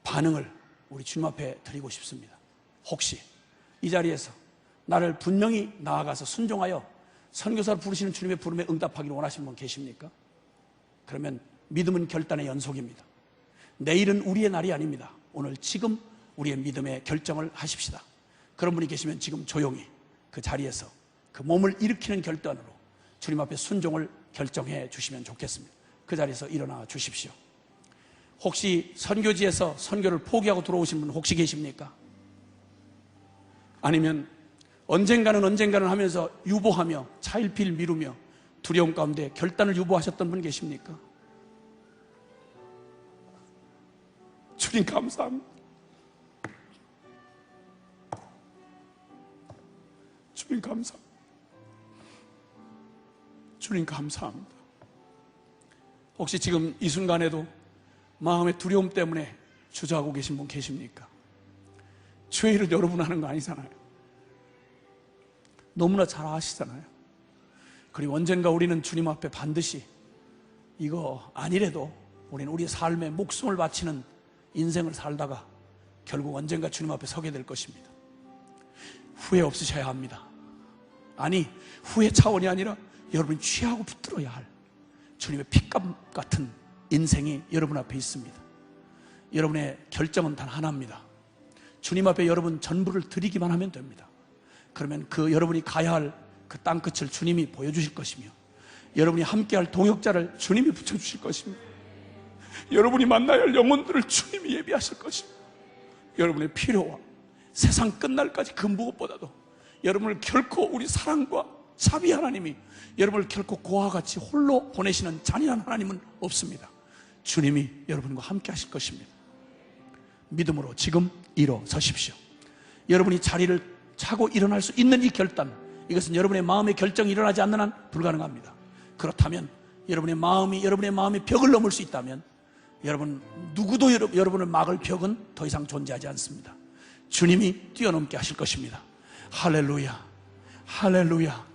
반응을 우리 주님 앞에 드리고 싶습니다. 혹시 이 자리에서 나를 분명히 나아가서 순종하여 선교사를 부르시는 주님의 부름에 응답하기를 원하시는 분 계십니까? 그러면 믿음은 결단의 연속입니다. 내일은 우리의 날이 아닙니다. 오늘 지금 우리의 믿음의 결정을 하십시다. 그런 분이 계시면 지금 조용히 그 자리에서 그 몸을 일으키는 결단으로 주님 앞에 순종을 결정해 주시면 좋겠습니다. 그 자리에서 일어나 주십시오. 혹시 선교지에서 선교를 포기하고 들어오신 분 혹시 계십니까? 아니면 언젠가는 하면서 유보하며 차일피일 미루며 두려움 가운데 결단을 유보하셨던 분 계십니까? 주님 감사합니다. 주님 감사합니다. 주님 감사합니다. 혹시 지금 이 순간에도 마음의 두려움 때문에 주저하고 계신 분 계십니까? 주의 일을 여러분 하는 거 아니잖아요. 너무나 잘 아시잖아요. 그리고 언젠가 우리는 주님 앞에 반드시 이거 아니래도 우리는 우리의 삶에 목숨을 바치는 인생을 살다가 결국 언젠가 주님 앞에 서게 될 것입니다. 후회 없으셔야 합니다. 아니, 후회 차원이 아니라 여러분이 취하고 붙들어야 할 주님의 핏값 같은 인생이 여러분 앞에 있습니다. 여러분의 결정은 단 하나입니다. 주님 앞에 여러분 전부를 드리기만 하면 됩니다. 그러면 그 여러분이 가야 할 그 땅끝을 주님이 보여주실 것이며, 여러분이 함께할 동역자를 주님이 붙여주실 것입니다. 여러분이 만나야 할 영혼들을 주님이 예비하실 것입니다. 여러분의 필요와 세상 끝날까지 그 무엇보다도 여러분을 결코, 우리 사랑과 자비 하나님이 여러분을 결코 고아와 같이 홀로 보내시는 잔인한 하나님은 없습니다. 주님이 여러분과 함께 하실 것입니다. 믿음으로 지금 일어서십시오. 여러분이 자리를 차고 일어날 수 있는 이 결단, 이것은 여러분의 마음의 결정이 일어나지 않는 한 불가능합니다. 그렇다면 여러분의 마음이 벽을 넘을 수 있다면 여러분 누구도 여러분을 막을 벽은 더 이상 존재하지 않습니다. 주님이 뛰어넘게 하실 것입니다. 할렐루야, 할렐루야.